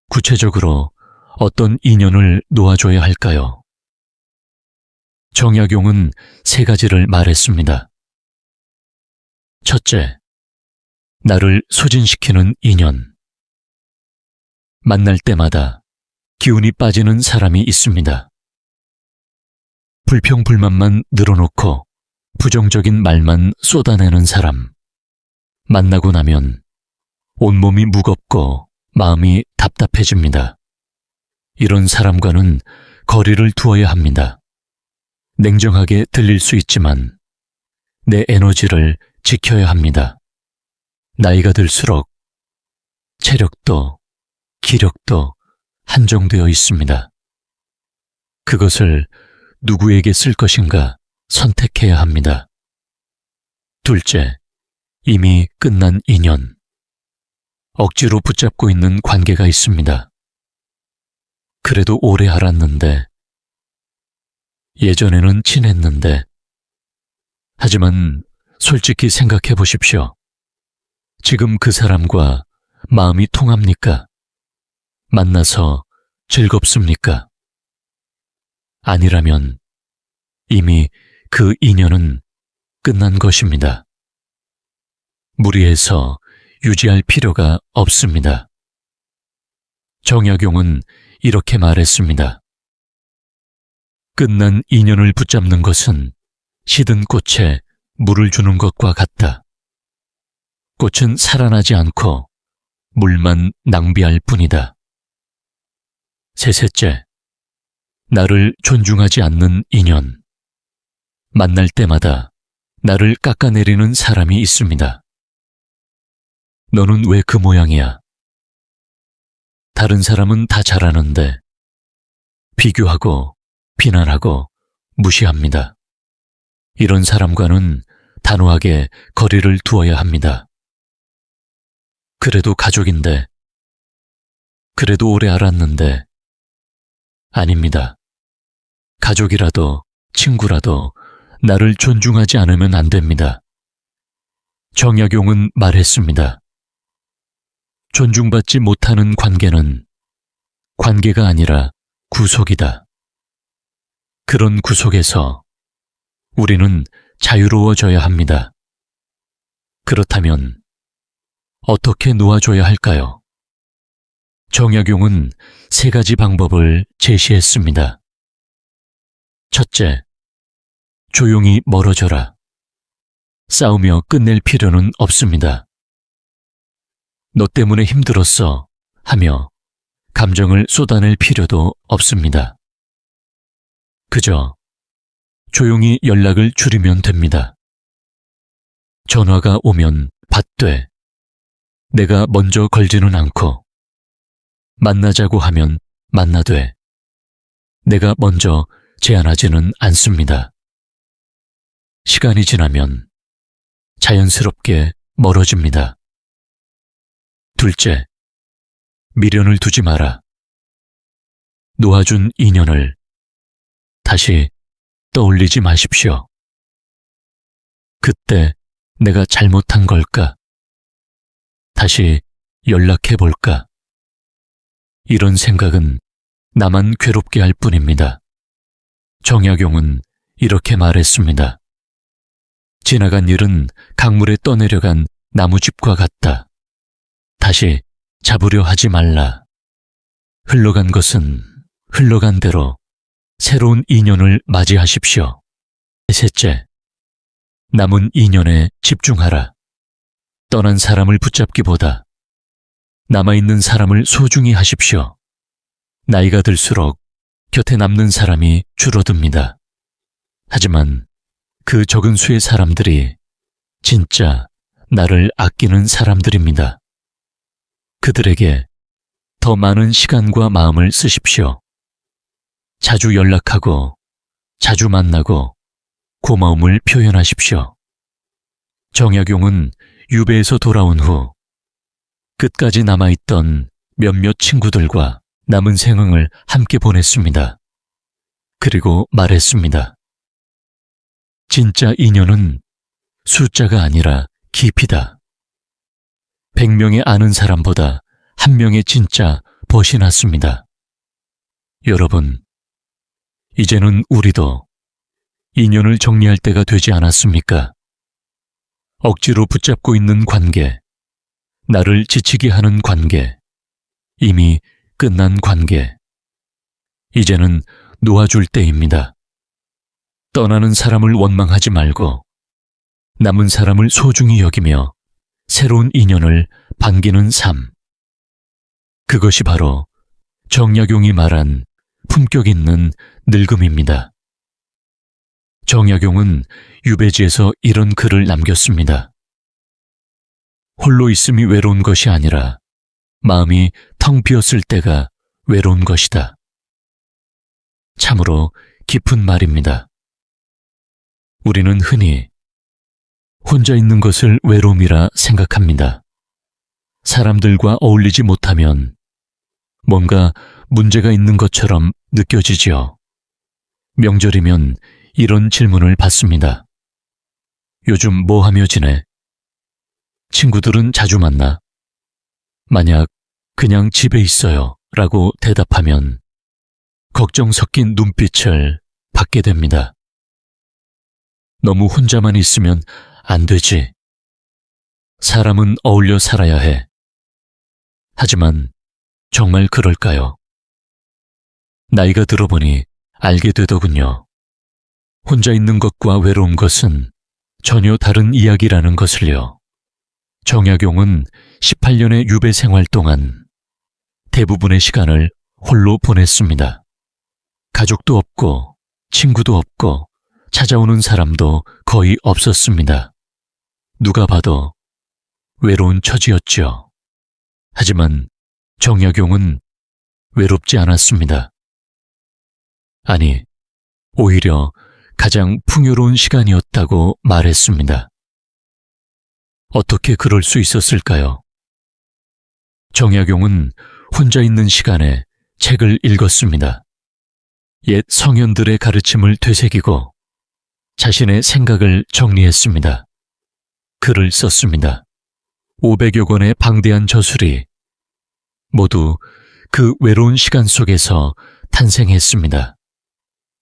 구체적으로 어떤 인연을 놓아줘야 할까요? 정약용은 3가지를 말했습니다. 첫째, 나를 소진시키는 인연. 만날 때마다 기운이 빠지는 사람이 있습니다. 불평불만만 늘어놓고 부정적인 말만 쏟아내는 사람. 만나고 나면 온몸이 무겁고 마음이 답답해집니다. 이런 사람과는 거리를 두어야 합니다. 냉정하게 들릴 수 있지만 내 에너지를 지켜야 합니다. 나이가 들수록 체력도 기력도 한정되어 있습니다. 그것을 누구에게 쓸 것인가 선택해야 합니다. 둘째, 이미 끝난 인연. 억지로 붙잡고 있는 관계가 있습니다. 그래도 오래 알았는데, 예전에는 친했는데, 하지만 솔직히 생각해 보십시오. 지금 그 사람과 마음이 통합니까? 만나서 즐겁습니까? 아니라면 이미 그 인연은 끝난 것입니다. 무리해서 유지할 필요가 없습니다. 정약용은 이렇게 말했습니다. 끝난 인연을 붙잡는 것은 시든 꽃에 물을 주는 것과 같다. 꽃은 살아나지 않고 물만 낭비할 뿐이다. 셋째, 나를 존중하지 않는 인연. 만날 때마다 나를 깎아내리는 사람이 있습니다. 너는 왜 그 모양이야? 다른 사람은 다 잘하는데 비교하고 비난하고 무시합니다. 이런 사람과는 단호하게 거리를 두어야 합니다. 그래도 가족인데, 그래도 오래 알았는데, 아닙니다. 가족이라도 친구라도 나를 존중하지 않으면 안 됩니다. 정약용은 말했습니다. 존중받지 못하는 관계는 관계가 아니라 구속이다. 그런 구속에서 우리는 자유로워져야 합니다. 그렇다면 어떻게 놓아줘야 할까요? 정약용은 3가지 방법을 제시했습니다. 첫째, 조용히 멀어져라. 싸우며 끝낼 필요는 없습니다. 너 때문에 힘들었어 하며 감정을 쏟아낼 필요도 없습니다. 그저 조용히 연락을 줄이면 됩니다. 전화가 오면 받되 내가 먼저 걸지는 않고 만나자고 하면 만나되 내가 먼저 제안하지는 않습니다. 시간이 지나면 자연스럽게 멀어집니다. 둘째, 미련을 두지 마라. 놓아준 인연을 다시 떠올리지 마십시오. 그때 내가 잘못한 걸까? 다시 연락해 볼까? 이런 생각은 나만 괴롭게 할 뿐입니다. 정약용은 이렇게 말했습니다. 지나간 일은 강물에 떠내려간 나무집과 같다. 다시 잡으려 하지 말라. 흘러간 것은 흘러간 대로 새로운 인연을 맞이하십시오. 셋째, 남은 인연에 집중하라. 떠난 사람을 붙잡기보다 남아있는 사람을 소중히 하십시오. 나이가 들수록 곁에 남는 사람이 줄어듭니다. 하지만 그 적은 수의 사람들이 진짜 나를 아끼는 사람들입니다. 그들에게 더 많은 시간과 마음을 쓰십시오. 자주 연락하고 자주 만나고 고마움을 표현하십시오. 정약용은 유배에서 돌아온 후 끝까지 남아있던 몇몇 친구들과 남은 생을 함께 보냈습니다. 그리고 말했습니다. 진짜 인연은 숫자가 아니라 깊이다. 100명의 아는 사람보다 1명의 진짜 벗이 낫습니다. 여러분, 이제는 우리도 인연을 정리할 때가 되지 않았습니까? 억지로 붙잡고 있는 관계, 나를 지치게 하는 관계, 이미 끝난 관계. 이제는 놓아줄 때입니다. 떠나는 사람을 원망하지 말고 남은 사람을 소중히 여기며 새로운 인연을 반기는 삶. 그것이 바로 정약용이 말한 품격 있는 늙음입니다. 정약용은 유배지에서 이런 글을 남겼습니다. 홀로 있음이 외로운 것이 아니라 마음이 텅 비었을 때가 외로운 것이다. 참으로 깊은 말입니다. 우리는 흔히 혼자 있는 것을 외로움이라 생각합니다. 사람들과 어울리지 못하면 뭔가 문제가 있는 것처럼 느껴지지요. 명절이면 이런 질문을 받습니다. 요즘 뭐 하며 지내? 친구들은 자주 만나? 만약 그냥 집에 있어요 라고 대답하면 걱정 섞인 눈빛을 받게 됩니다. 너무 혼자만 있으면 안 되지. 사람은 어울려 살아야 해. 하지만 정말 그럴까요? 나이가 들어보니 알게 되더군요. 혼자 있는 것과 외로운 것은 전혀 다른 이야기라는 것을요. 정약용은 18년의 유배 생활 동안 대부분의 시간을 홀로 보냈습니다. 가족도 없고 친구도 없고 찾아오는 사람도 거의 없었습니다. 누가 봐도 외로운 처지였죠. 하지만 정약용은 외롭지 않았습니다. 아니, 오히려 가장 풍요로운 시간이었다고 말했습니다. 어떻게 그럴 수 있었을까요? 정약용은 혼자 있는 시간에 책을 읽었습니다. 옛 성현들의 가르침을 되새기고 자신의 생각을 정리했습니다. 글을 썼습니다. 500여 권의 방대한 저술이 모두 그 외로운 시간 속에서 탄생했습니다.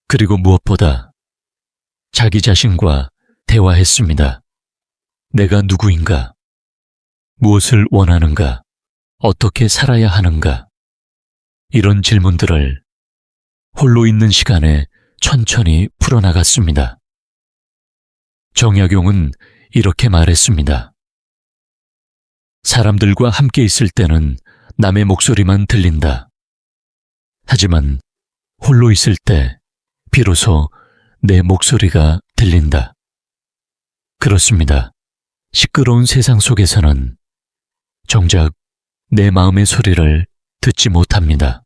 그리고 무엇보다 자기 자신과 대화했습니다. 내가 누구인가? 무엇을 원하는가? 어떻게 살아야 하는가? 이런 질문들을 홀로 있는 시간에 천천히 풀어나갔습니다. 정약용은 이렇게 말했습니다. 사람들과 함께 있을 때는 남의 목소리만 들린다. 하지만 홀로 있을 때 비로소 내 목소리가 들린다. 그렇습니다. 시끄러운 세상 속에서는 정작 내 마음의 소리를 듣지 못합니다.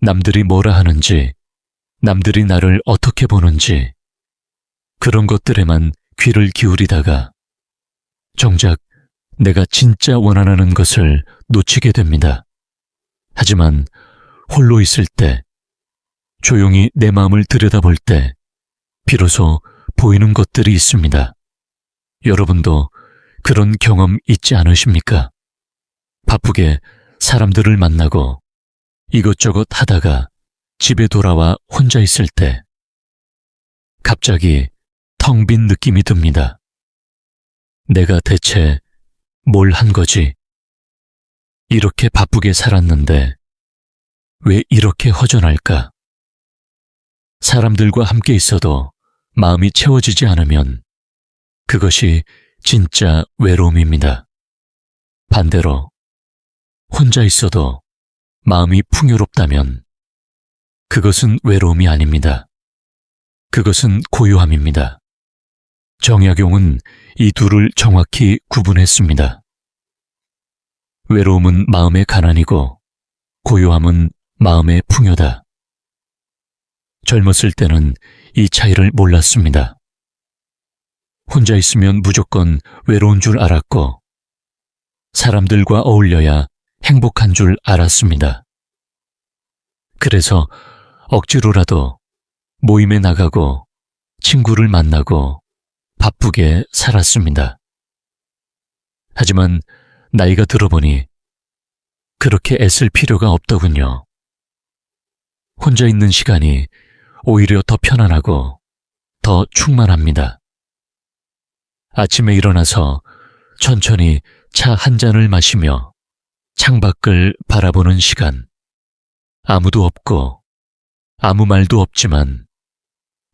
남들이 뭐라 하는지, 남들이 나를 어떻게 보는지 그런 것들에만 귀를 기울이다가 정작 내가 진짜 원하는 것을 놓치게 됩니다. 하지만 홀로 있을 때, 조용히 내 마음을 들여다볼 때 비로소 보이는 것들이 있습니다. 여러분도 그런 경험 있지 않으십니까? 바쁘게 사람들을 만나고 이것저것 하다가 집에 돌아와 혼자 있을 때 갑자기 텅 빈 느낌이 듭니다. 내가 대체 뭘 한 거지? 이렇게 바쁘게 살았는데 왜 이렇게 허전할까? 사람들과 함께 있어도 마음이 채워지지 않으면 그것이 진짜 외로움입니다. 반대로 혼자 있어도 마음이 풍요롭다면 그것은 외로움이 아닙니다. 그것은 고요함입니다. 정약용은 이 둘을 정확히 구분했습니다. 외로움은 마음의 가난이고 고요함은 마음의 풍요다. 젊었을 때는 이 차이를 몰랐습니다. 혼자 있으면 무조건 외로운 줄 알았고 사람들과 어울려야 행복한 줄 알았습니다. 그래서 억지로라도 모임에 나가고 친구를 만나고 바쁘게 살았습니다. 하지만 나이가 들어보니 그렇게 애쓸 필요가 없더군요. 혼자 있는 시간이 오히려 더 편안하고 더 충만합니다. 아침에 일어나서 천천히 차 한 잔을 마시며 창밖을 바라보는 시간. 아무도 없고 아무 말도 없지만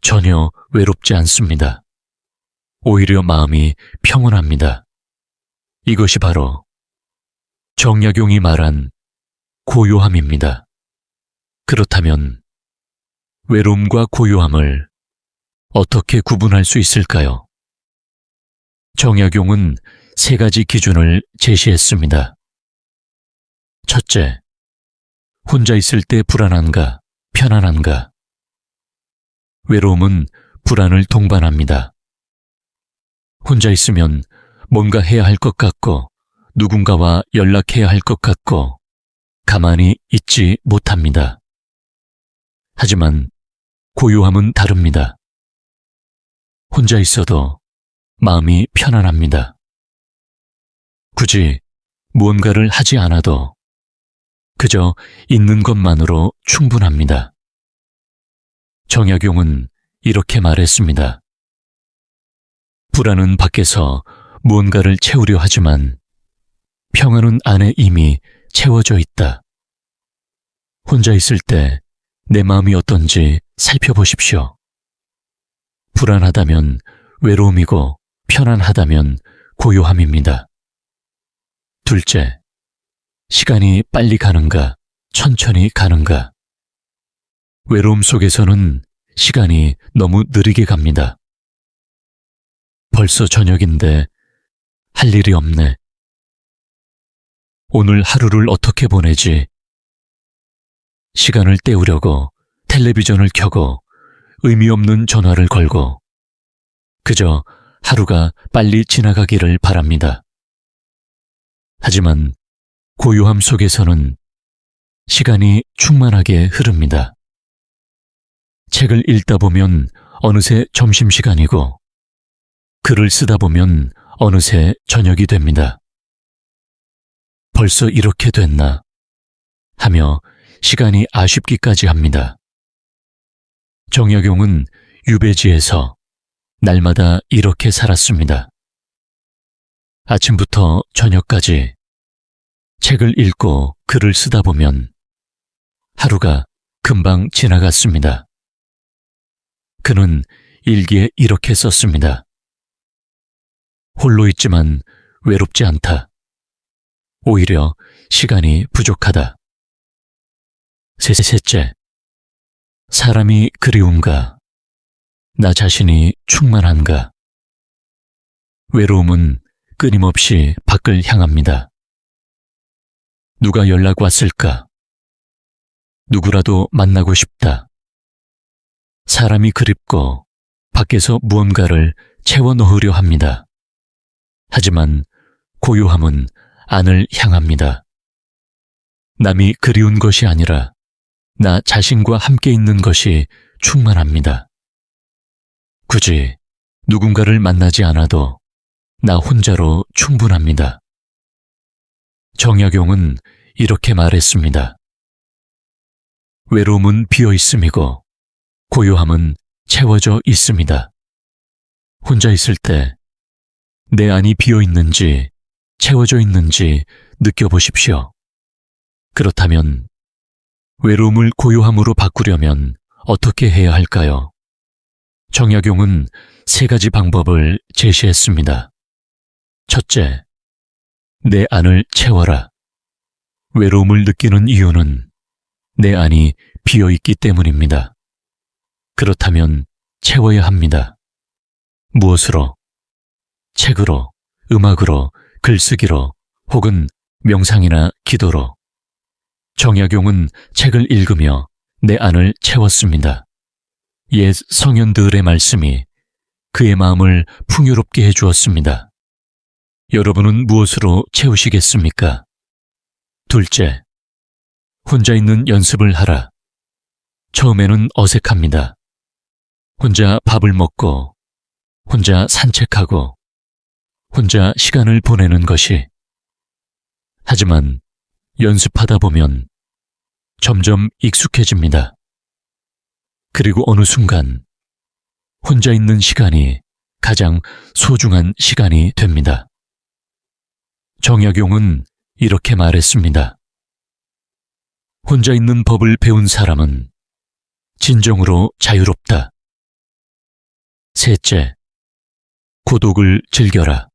전혀 외롭지 않습니다. 오히려 마음이 평온합니다. 이것이 바로 정약용이 말한 고요함입니다. 그렇다면 외로움과 고요함을 어떻게 구분할 수 있을까요? 정약용은 3가지 기준을 제시했습니다. 첫째, 혼자 있을 때 불안한가, 편안한가? 외로움은 불안을 동반합니다. 혼자 있으면 뭔가 해야 할 것 같고, 누군가와 연락해야 할 것 같고, 가만히 있지 못합니다. 하지만 고요함은 다릅니다. 혼자 있어도 마음이 편안합니다. 굳이 무언가를 하지 않아도 그저 있는 것만으로 충분합니다. 정약용은 이렇게 말했습니다. 불안은 밖에서 무언가를 채우려 하지만 평안은 안에 이미 채워져 있다. 혼자 있을 때 내 마음이 어떤지 살펴보십시오. 불안하다면 외로움이고 편안하다면 고요함입니다. 둘째, 시간이 빨리 가는가, 천천히 가는가? 외로움 속에서는 시간이 너무 느리게 갑니다. 벌써 저녁인데 할 일이 없네. 오늘 하루를 어떻게 보내지? 시간을 때우려고 텔레비전을 켜고 의미 없는 전화를 걸고 그저 하루가 빨리 지나가기를 바랍니다. 하지만 고요함 속에서는 시간이 충만하게 흐릅니다. 책을 읽다 보면 어느새 점심시간이고 글을 쓰다 보면 어느새 저녁이 됩니다. 벌써 이렇게 됐나 하며 시간이 아쉽기까지 합니다. 정약용은 유배지에서 날마다 이렇게 살았습니다. 아침부터 저녁까지 책을 읽고 글을 쓰다 보면 하루가 금방 지나갔습니다. 그는 일기에 이렇게 썼습니다. 홀로 있지만 외롭지 않다. 오히려 시간이 부족하다. 셋째, 사람이 그리운가? 나 자신이 충만한가? 외로움은 끊임없이 밖을 향합니다. 누가 연락 왔을까? 누구라도 만나고 싶다. 사람이 그립고 밖에서 무언가를 채워 넣으려 합니다. 하지만 고요함은 안을 향합니다. 남이 그리운 것이 아니라 나 자신과 함께 있는 것이 충만합니다. 굳이 누군가를 만나지 않아도 나 혼자로 충분합니다. 정약용은 이렇게 말했습니다. 외로움은 비어 있음이고 고요함은 채워져 있습니다. 혼자 있을 때 내 안이 비어 있는지 채워져 있는지 느껴보십시오. 그렇다면 외로움을 고요함으로 바꾸려면 어떻게 해야 할까요? 정약용은 3가지 방법을 제시했습니다. 첫째, 내 안을 채워라. 외로움을 느끼는 이유는 내 안이 비어 있기 때문입니다. 그렇다면 채워야 합니다. 무엇으로? 책으로, 음악으로, 글쓰기로, 혹은 명상이나 기도로. 정약용은 책을 읽으며 내 안을 채웠습니다. 옛 성현들의 말씀이 그의 마음을 풍요롭게 해주었습니다. 여러분은 무엇으로 채우시겠습니까? 둘째, 혼자 있는 연습을 하라. 처음에는 어색합니다. 혼자 밥을 먹고, 혼자 산책하고, 혼자 시간을 보내는 것이. 하지만 연습하다 보면 점점 익숙해집니다. 그리고 어느 순간 혼자 있는 시간이 가장 소중한 시간이 됩니다. 정약용은 이렇게 말했습니다. 혼자 있는 법을 배운 사람은 진정으로 자유롭다. 셋째, 고독을 즐겨라.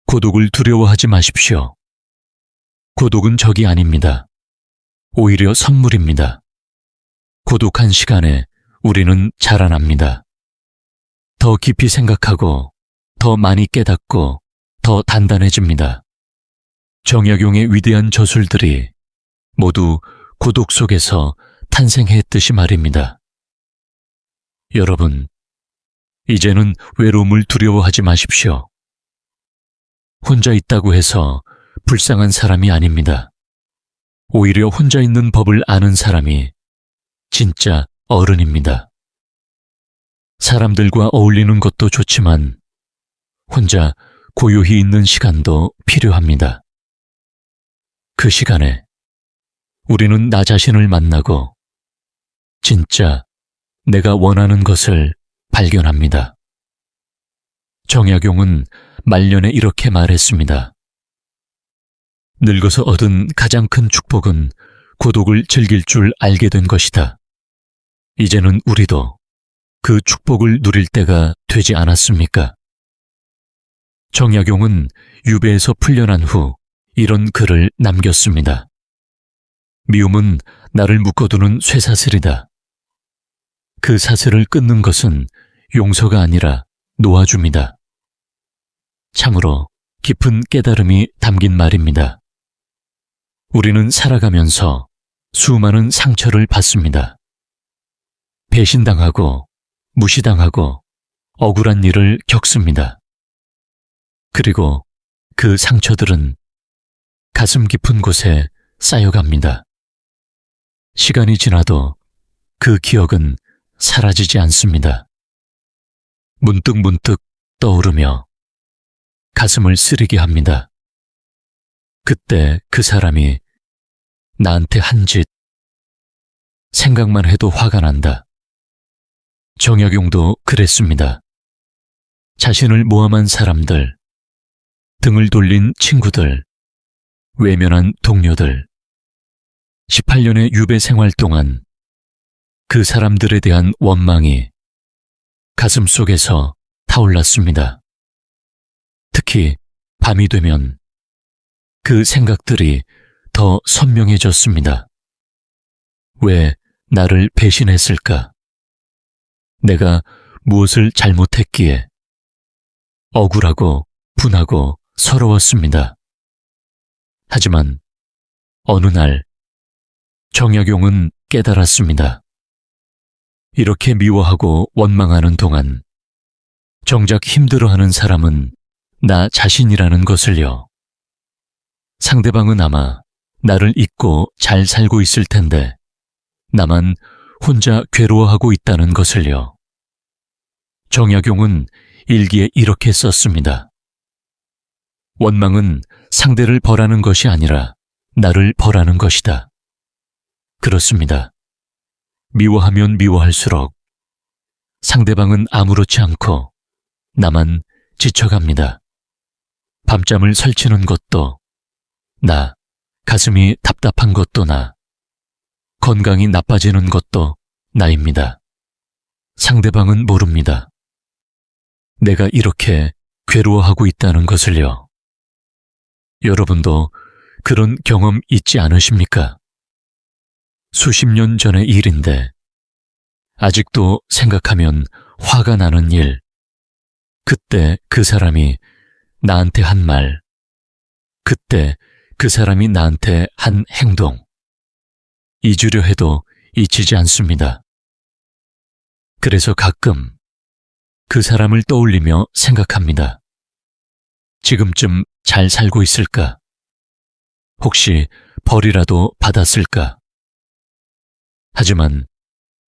고독을 두려워하지 마십시오. 고독은 적이 아닙니다. 오히려 선물입니다. 고독한 시간에 우리는 자라납니다. 더 깊이 생각하고 더 많이 깨닫고 더 단단해집니다. 정약용의 위대한 저술들이 모두 고독 속에서 탄생했듯이 말입니다. 여러분, 이제는 외로움을 두려워하지 마십시오. 혼자 있다고 해서 불쌍한 사람이 아닙니다. 오히려 혼자 있는 법을 아는 사람이 진짜 어른입니다. 사람들과 어울리는 것도 좋지만 혼자 고요히 있는 시간도 필요합니다. 그 시간에 우리는 나 자신을 만나고 진짜 내가 원하는 것을 발견합니다. 정약용은 말년에 이렇게 말했습니다. 늙어서 얻은 가장 큰 축복은 고독을 즐길 줄 알게 된 것이다. 이제는 우리도 그 축복을 누릴 때가 되지 않았습니까? 정약용은 유배에서 풀려난 후 이런 글을 남겼습니다. 미움은 나를 묶어두는 쇠사슬이다. 그 사슬을 끊는 것은 용서가 아니라 놓아줍니다. 참으로 깊은 깨달음이 담긴 말입니다. 우리는 살아가면서 수많은 상처를 받습니다. 배신당하고 무시당하고 억울한 일을 겪습니다. 그리고 그 상처들은 가슴 깊은 곳에 쌓여갑니다. 시간이 지나도 그 기억은 사라지지 않습니다. 문득문득 떠오르며 가슴을 쓰리게 합니다. 그때 그 사람이 나한테 한 짓, 생각만 해도 화가 난다. 정약용도 그랬습니다. 자신을 모함한 사람들, 등을 돌린 친구들, 외면한 동료들, 18년의 유배 생활 동안 그 사람들에 대한 원망이 가슴 속에서 타올랐습니다. 특히 밤이 되면 그 생각들이 더 선명해졌습니다. 왜 나를 배신했을까? 내가 무엇을 잘못했기에 억울하고 분하고 서러웠습니다. 하지만 어느 날 정약용은 깨달았습니다. 이렇게 미워하고 원망하는 동안 정작 힘들어하는 사람은 나 자신이라는 것을요. 상대방은 아마 나를 잊고 잘 살고 있을 텐데 나만 혼자 괴로워하고 있다는 것을요. 정약용은 일기에 이렇게 썼습니다. 원망은 상대를 벌하는 것이 아니라 나를 벌하는 것이다. 그렇습니다. 미워하면 미워할수록 상대방은 아무렇지 않고 나만 지쳐갑니다. 밤잠을 설치는 것도 나, 가슴이 답답한 것도 나, 건강이 나빠지는 것도 나입니다. 상대방은 모릅니다. 내가 이렇게 괴로워하고 있다는 것을요. 여러분도 그런 경험 있지 않으십니까? 수십 년 전의 일인데 아직도 생각하면 화가 나는 일. 그때 그 사람이 나한테 한 말, 그때 그 사람이 나한테 한 행동. 잊으려 해도 잊히지 않습니다. 그래서 가끔 그 사람을 떠올리며 생각합니다. 지금쯤 잘 살고 있을까? 혹시 벌이라도 받았을까? 하지만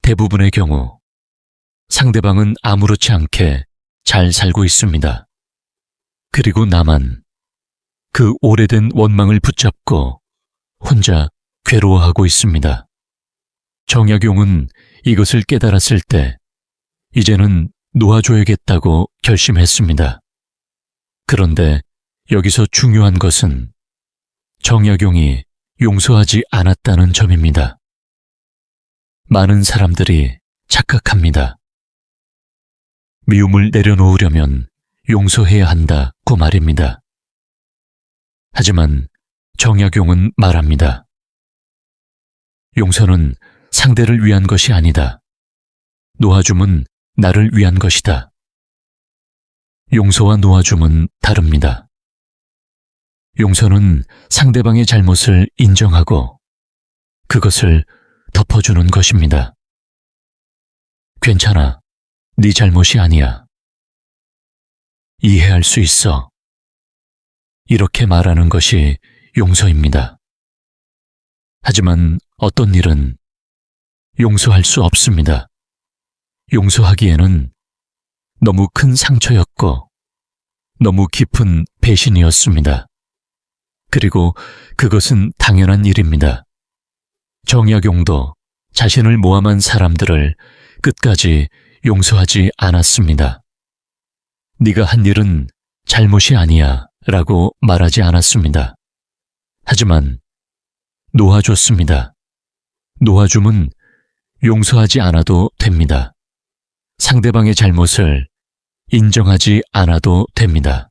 대부분의 경우 상대방은 아무렇지 않게 잘 살고 있습니다. 그리고 나만 그 오래된 원망을 붙잡고 혼자 괴로워하고 있습니다. 정약용은 이것을 깨달았을 때 이제는 놓아줘야겠다고 결심했습니다. 그런데 여기서 중요한 것은 정약용이 용서하지 않았다는 점입니다. 많은 사람들이 착각합니다. 미움을 내려놓으려면 용서해야 한다고 말입니다. 하지만 정약용은 말합니다. 용서는 상대를 위한 것이 아니다. 놓아줌은 나를 위한 것이다. 용서와 놓아줌은 다릅니다. 용서는 상대방의 잘못을 인정하고 그것을 덮어주는 것입니다. 괜찮아. 네 잘못이 아니야. 이해할 수 있어. 이렇게 말하는 것이 용서입니다. 하지만 어떤 일은 용서할 수 없습니다. 용서하기에는 너무 큰 상처였고 너무 깊은 배신이었습니다. 그리고 그것은 당연한 일입니다. 정약용도 자신을 모함한 사람들을 끝까지 용서하지 않았습니다. 네가 한 일은 잘못이 아니야 라고 말하지 않았습니다. 하지만 놓아줬습니다. 놓아줌은 용서하지 않아도 됩니다. 상대방의 잘못을 인정하지 않아도 됩니다.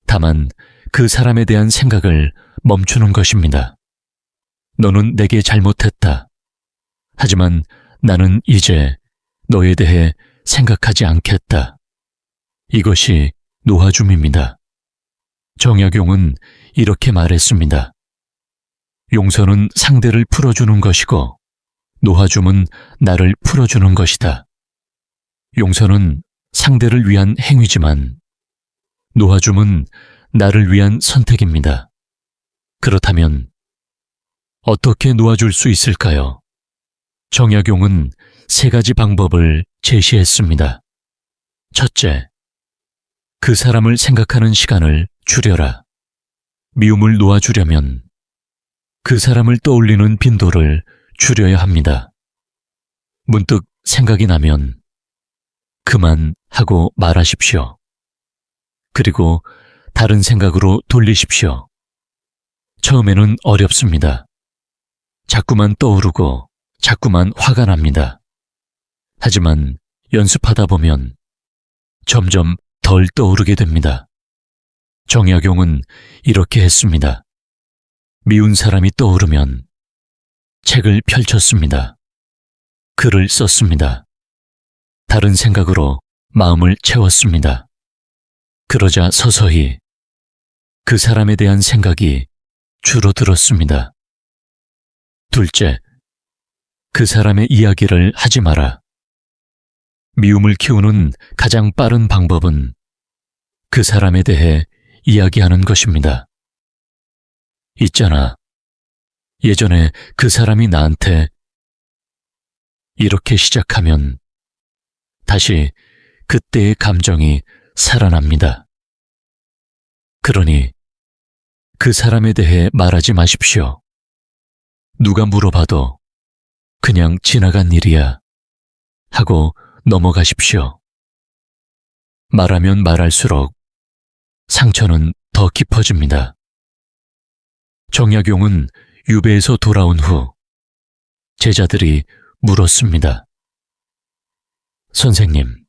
다만 그 사람에 대한 생각을 멈추는 것입니다. 너는 내게 잘못했다. 하지만 나는 이제 너에 대해 생각하지 않겠다. 이것이 놓아줌입니다. 정약용은 이렇게 말했습니다. 용서는 상대를 풀어주는 것이고 놓아줌은 나를 풀어주는 것이다. 용서는 상대를 위한 행위지만 놓아줌은 나를 위한 선택입니다. 그렇다면 어떻게 놓아줄 수 있을까요? 정약용은 3가지 방법을 제시했습니다. 첫째, 그 사람을 생각하는 시간을 줄여라. 미움을 놓아주려면 그 사람을 떠올리는 빈도를 줄여야 합니다. 문득 생각이 나면 그만 하고 말하십시오. 그리고 다른 생각으로 돌리십시오. 처음에는 어렵습니다. 자꾸만 떠오르고 자꾸만 화가 납니다. 하지만 연습하다 보면 점점 덜 떠오르게 됩니다. 정약용은 이렇게 했습니다. 미운 사람이 떠오르면 책을 펼쳤습니다. 글을 썼습니다. 다른 생각으로 마음을 채웠습니다. 그러자 서서히 그 사람에 대한 생각이 줄어들었습니다. 둘째, 그 사람의 이야기를 하지 마라. 미움을 키우는 가장 빠른 방법은 그 사람에 대해 이야기하는 것입니다. 있잖아. 예전에 그 사람이 나한테 이렇게 시작하면 다시 그때의 감정이 살아납니다. 그러니 그 사람에 대해 말하지 마십시오. 누가 물어봐도 그냥 지나간 일이야 하고 넘어가십시오. 말하면 말할수록 상처는 더 깊어집니다. 정약용은 유배에서 돌아온 후 제자들이 물었습니다. 선생님,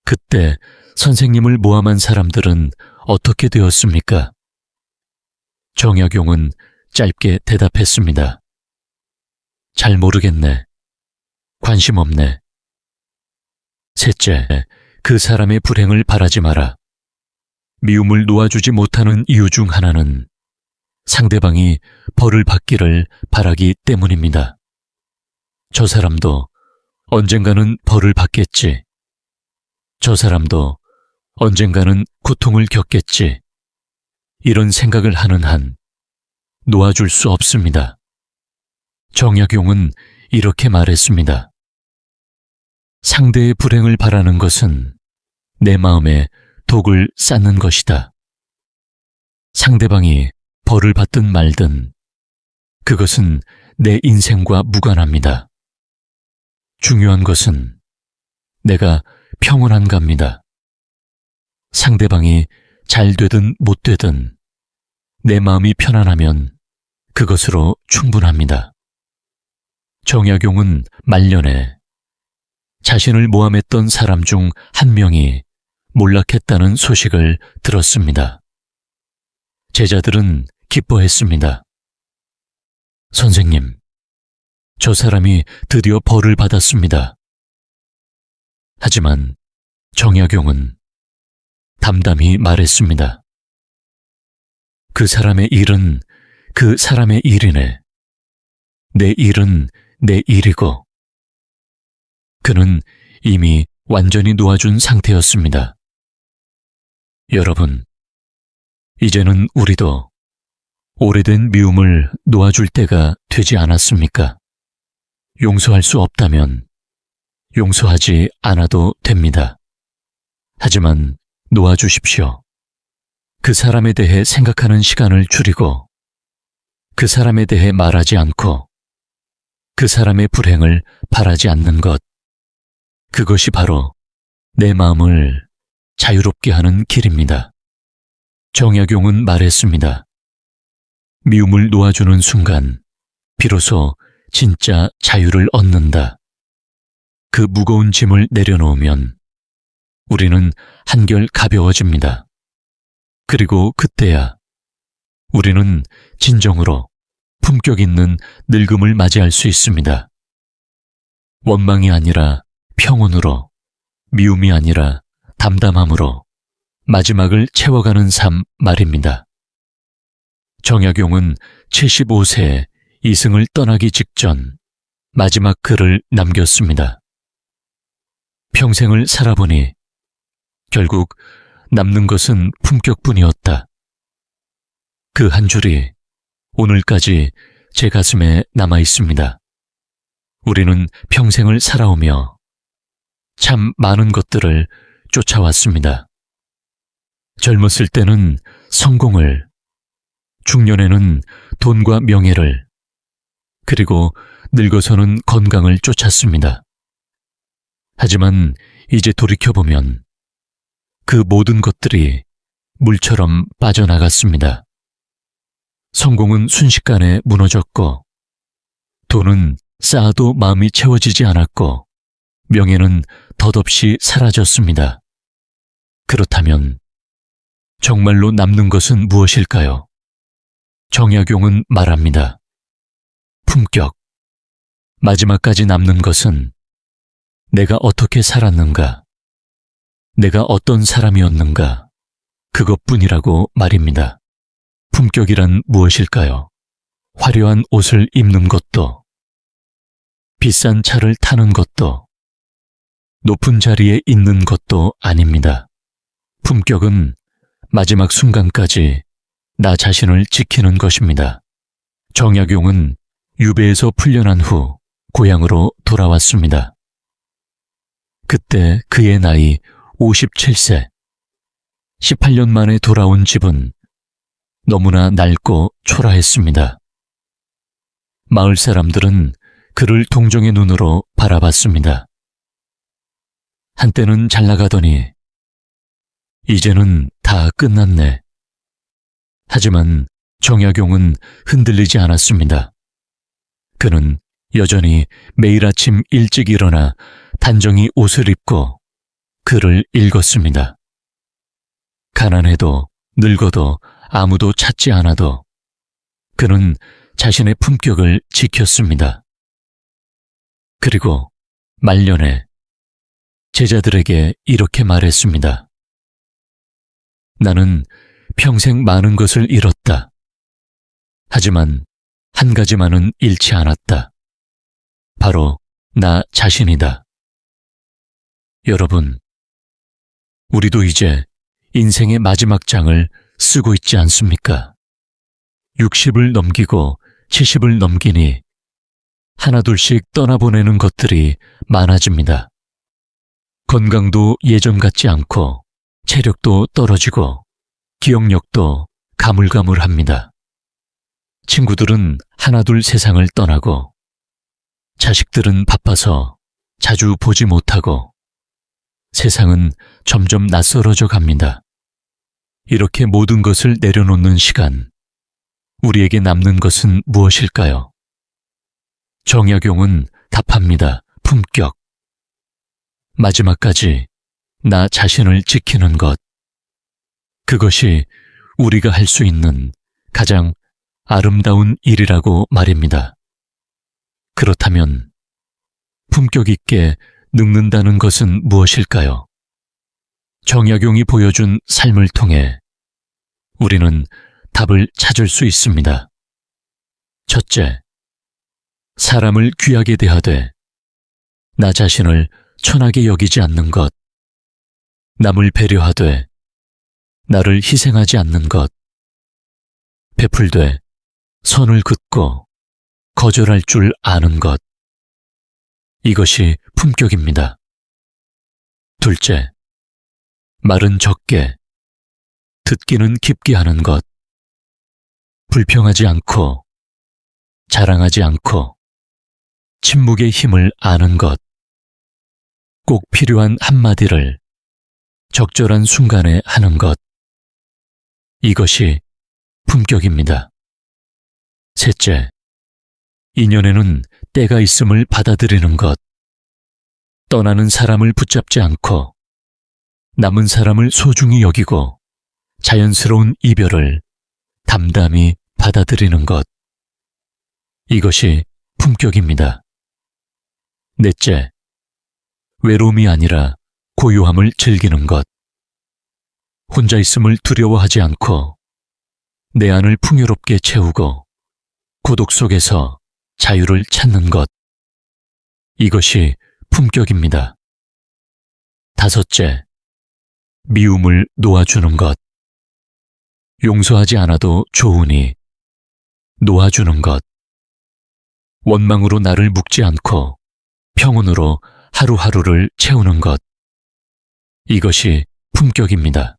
그때 선생님을 모함한 사람들은 어떻게 되었습니까? 정약용은 짧게 대답했습니다. 잘 모르겠네. 관심 없네. 셋째, 그 사람의 불행을 바라지 마라. 미움을 놓아주지 못하는 이유 중 하나는 상대방이 벌을 받기를 바라기 때문입니다. 저 사람도 언젠가는 벌을 받겠지. 저 사람도 언젠가는 고통을 겪겠지. 이런 생각을 하는 한 놓아줄 수 없습니다. 정약용은 이렇게 말했습니다. 상대의 불행을 바라는 것은 내 마음에 독을 쌓는 것이다. 상대방이 벌을 받든 말든 그것은 내 인생과 무관합니다. 중요한 것은 내가 평온한가입니다. 상대방이 잘 되든 못 되든 내 마음이 편안하면 그것으로 충분합니다. 정약용은 말년에 자신을 모함했던 사람 중 한 명이 몰락했다는 소식을 들었습니다. 제자들은 기뻐했습니다. 선생님, 저 사람이 드디어 벌을 받았습니다. 하지만 정약용은 담담히 말했습니다. 그 사람의 일은 그 사람의 일이네. 내 일은 내 일이고. 그는 이미 완전히 놓아준 상태였습니다. 여러분, 이제는 우리도 오래된 미움을 놓아줄 때가 되지 않았습니까? 용서할 수 없다면 용서하지 않아도 됩니다. 하지만 놓아주십시오. 그 사람에 대해 생각하는 시간을 줄이고 그 사람에 대해 말하지 않고 그 사람의 불행을 바라지 않는 것, 그것이 바로 내 마음을 자유롭게 하는 길입니다. 정약용은 말했습니다. 미움을 놓아주는 순간 비로소 진짜 자유를 얻는다. 그 무거운 짐을 내려놓으면 우리는 한결 가벼워집니다. 그리고 그때야 우리는 진정으로 품격 있는 늙음을 맞이할 수 있습니다. 원망이 아니라 평온으로, 미움이 아니라 담담함으로 마지막을 채워가는 삶 말입니다. 정약용은 75세에 이승을 떠나기 직전 마지막 글을 남겼습니다. 평생을 살아보니 결국 남는 것은 품격뿐이었다. 그 한 줄이 오늘까지 제 가슴에 남아 있습니다. 우리는 평생을 살아오며 참 많은 것들을 쫓아왔습니다. 젊었을 때는 성공을, 중년에는 돈과 명예를, 그리고 늙어서는 건강을 쫓았습니다. 하지만 이제 돌이켜보면 그 모든 것들이 물처럼 빠져나갔습니다. 성공은 순식간에 무너졌고, 돈은 쌓아도 마음이 채워지지 않았고, 명예는 덧없이 사라졌습니다. 그렇다면 정말로 남는 것은 무엇일까요? 정약용은 말합니다. 품격. 마지막까지 남는 것은 내가 어떻게 살았는가, 내가 어떤 사람이었는가, 그것뿐이라고 말입니다. 품격이란 무엇일까요? 화려한 옷을 입는 것도, 비싼 차를 타는 것도, 높은 자리에 있는 것도 아닙니다. 품격은 마지막 순간까지 나 자신을 지키는 것입니다. 정약용은 유배에서 풀려난 후 고향으로 돌아왔습니다. 그때 그의 나이 57세. 18년 만에 돌아온 집은 너무나 낡고 초라했습니다. 마을 사람들은 그를 동정의 눈으로 바라봤습니다. 한때는 잘 나가더니 이제는 다 끝났네. 하지만 정약용은 흔들리지 않았습니다. 그는 여전히 매일 아침 일찍 일어나 단정히 옷을 입고 글을 읽었습니다. 가난해도 늙어도 아무도 찾지 않아도 그는 자신의 품격을 지켰습니다. 그리고 말년에 제자들에게 이렇게 말했습니다. 나는 평생 많은 것을 잃었다. 하지만 한 가지만은 잃지 않았다. 바로 나 자신이다. 여러분, 우리도 이제 인생의 마지막 장을 쓰고 있지 않습니까? 60을 넘기고 70을 넘기니 하나둘씩 떠나보내는 것들이 많아집니다. 건강도 예전 같지 않고 체력도 떨어지고 기억력도 가물가물합니다. 친구들은 하나둘 세상을 떠나고 자식들은 바빠서 자주 보지 못하고 세상은 점점 낯설어져 갑니다. 이렇게 모든 것을 내려놓는 시간, 우리에게 남는 것은 무엇일까요? 정약용은 답합니다. 품격. 마지막까지 나 자신을 지키는 것. 그것이 우리가 할 수 있는 가장 아름다운 일이라고 말입니다. 그렇다면 품격 있게 늙는다는 것은 무엇일까요? 정약용이 보여준 삶을 통해 우리는 답을 찾을 수 있습니다. 첫째, 사람을 귀하게 대하되 나 자신을 천하게 여기지 않는 것, 남을 배려하되 나를 희생하지 않는 것, 베풀되 선을 긋고 거절할 줄 아는 것. 이것이 품격입니다. 둘째, 말은 적게, 듣기는 깊게 하는 것. 불평하지 않고, 자랑하지 않고, 침묵의 힘을 아는 것. 꼭 필요한 한마디를 적절한 순간에 하는 것. 이것이 품격입니다. 셋째, 인연에는 때가 있음을 받아들이는 것. 떠나는 사람을 붙잡지 않고 남은 사람을 소중히 여기고 자연스러운 이별을 담담히 받아들이는 것. 이것이 품격입니다. 넷째, 외로움이 아니라 고요함을 즐기는 것. 혼자 있음을 두려워하지 않고 내 안을 풍요롭게 채우고 고독 속에서 자유를 찾는 것. 이것이 품격입니다. 다섯째, 미움을 놓아주는 것. 용서하지 않아도 좋으니 놓아주는 것. 원망으로 나를 묶지 않고 평온으로 하루하루를 채우는 것. 이것이 품격입니다.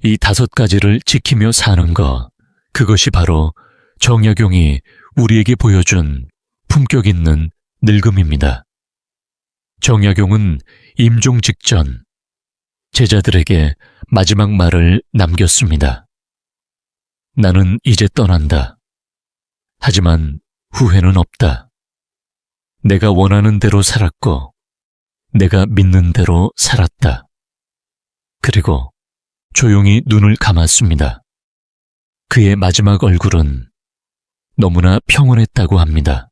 이 5가지를 지키며 사는 것, 그것이 바로 정약용이 우리에게 보여준 품격 있는 늙음입니다. 정약용은 임종 직전 제자들에게 마지막 말을 남겼습니다. 나는 이제 떠난다. 하지만 후회는 없다. 내가 원하는 대로 살았고 내가 믿는 대로 살았다. 그리고 조용히 눈을 감았습니다. 그의 마지막 얼굴은 너무나 평온했다고 합니다.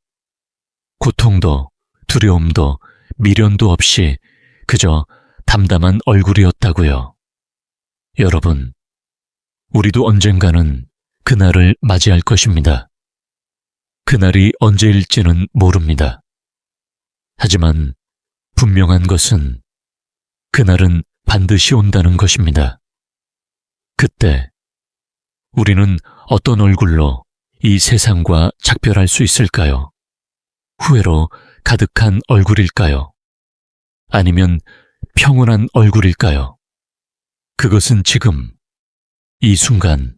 고통도 두려움도 미련도 없이 그저 담담한 얼굴이었다고요. 여러분, 우리도 언젠가는 그날을 맞이할 것입니다. 그날이 언제일지는 모릅니다. 하지만 분명한 것은 그날은 반드시 온다는 것입니다. 그때 우리는 어떤 얼굴로 이 세상과 작별할 수 있을까요? 후회로 가득한 얼굴일까요? 아니면 평온한 얼굴일까요? 그것은 지금, 이 순간,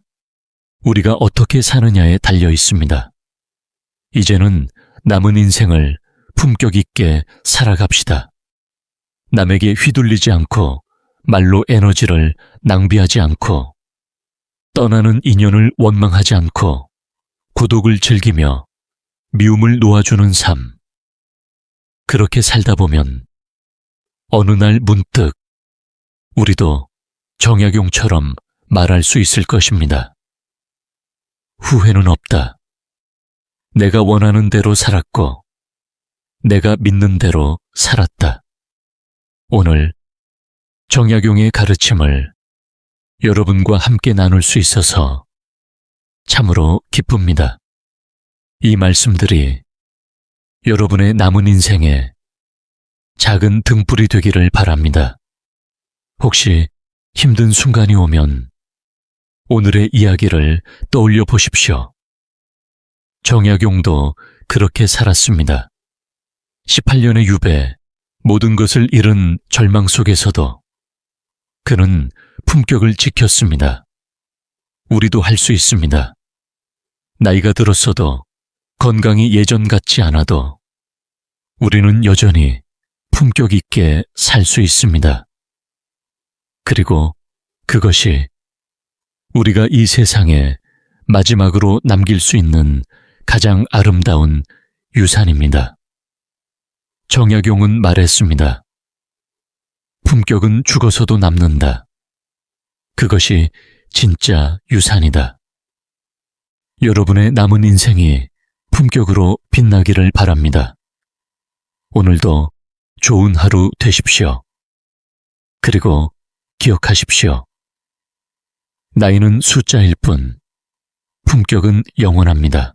우리가 어떻게 사느냐에 달려 있습니다. 이제는 남은 인생을 품격 있게 살아갑시다. 남에게 휘둘리지 않고 말로 에너지를 낭비하지 않고 떠나는 인연을 원망하지 않고 고독을 즐기며 미움을 놓아주는 삶. 그렇게 살다 보면 어느 날 문득 우리도 정약용처럼 말할 수 있을 것입니다. 후회는 없다. 내가 원하는 대로 살았고 내가 믿는 대로 살았다. 오늘 정약용의 가르침을 여러분과 함께 나눌 수 있어서 참으로 기쁩니다. 이 말씀들이 여러분의 남은 인생에 작은 등불이 되기를 바랍니다. 혹시 힘든 순간이 오면 오늘의 이야기를 떠올려 보십시오. 정약용도 그렇게 살았습니다. 18년의 유배, 모든 것을 잃은 절망 속에서도 그는 품격을 지켰습니다. 우리도 할 수 있습니다. 나이가 들었어도 건강이 예전 같지 않아도 우리는 여전히 품격 있게 살 수 있습니다. 그리고 그것이 우리가 이 세상에 마지막으로 남길 수 있는 가장 아름다운 유산입니다. 정약용은 말했습니다. 품격은 죽어서도 남는다. 그것이 진짜 유산이다. 여러분의 남은 인생이 품격으로 빛나기를 바랍니다. 오늘도 좋은 하루 되십시오. 그리고 기억하십시오. 나이는 숫자일 뿐, 품격은 영원합니다.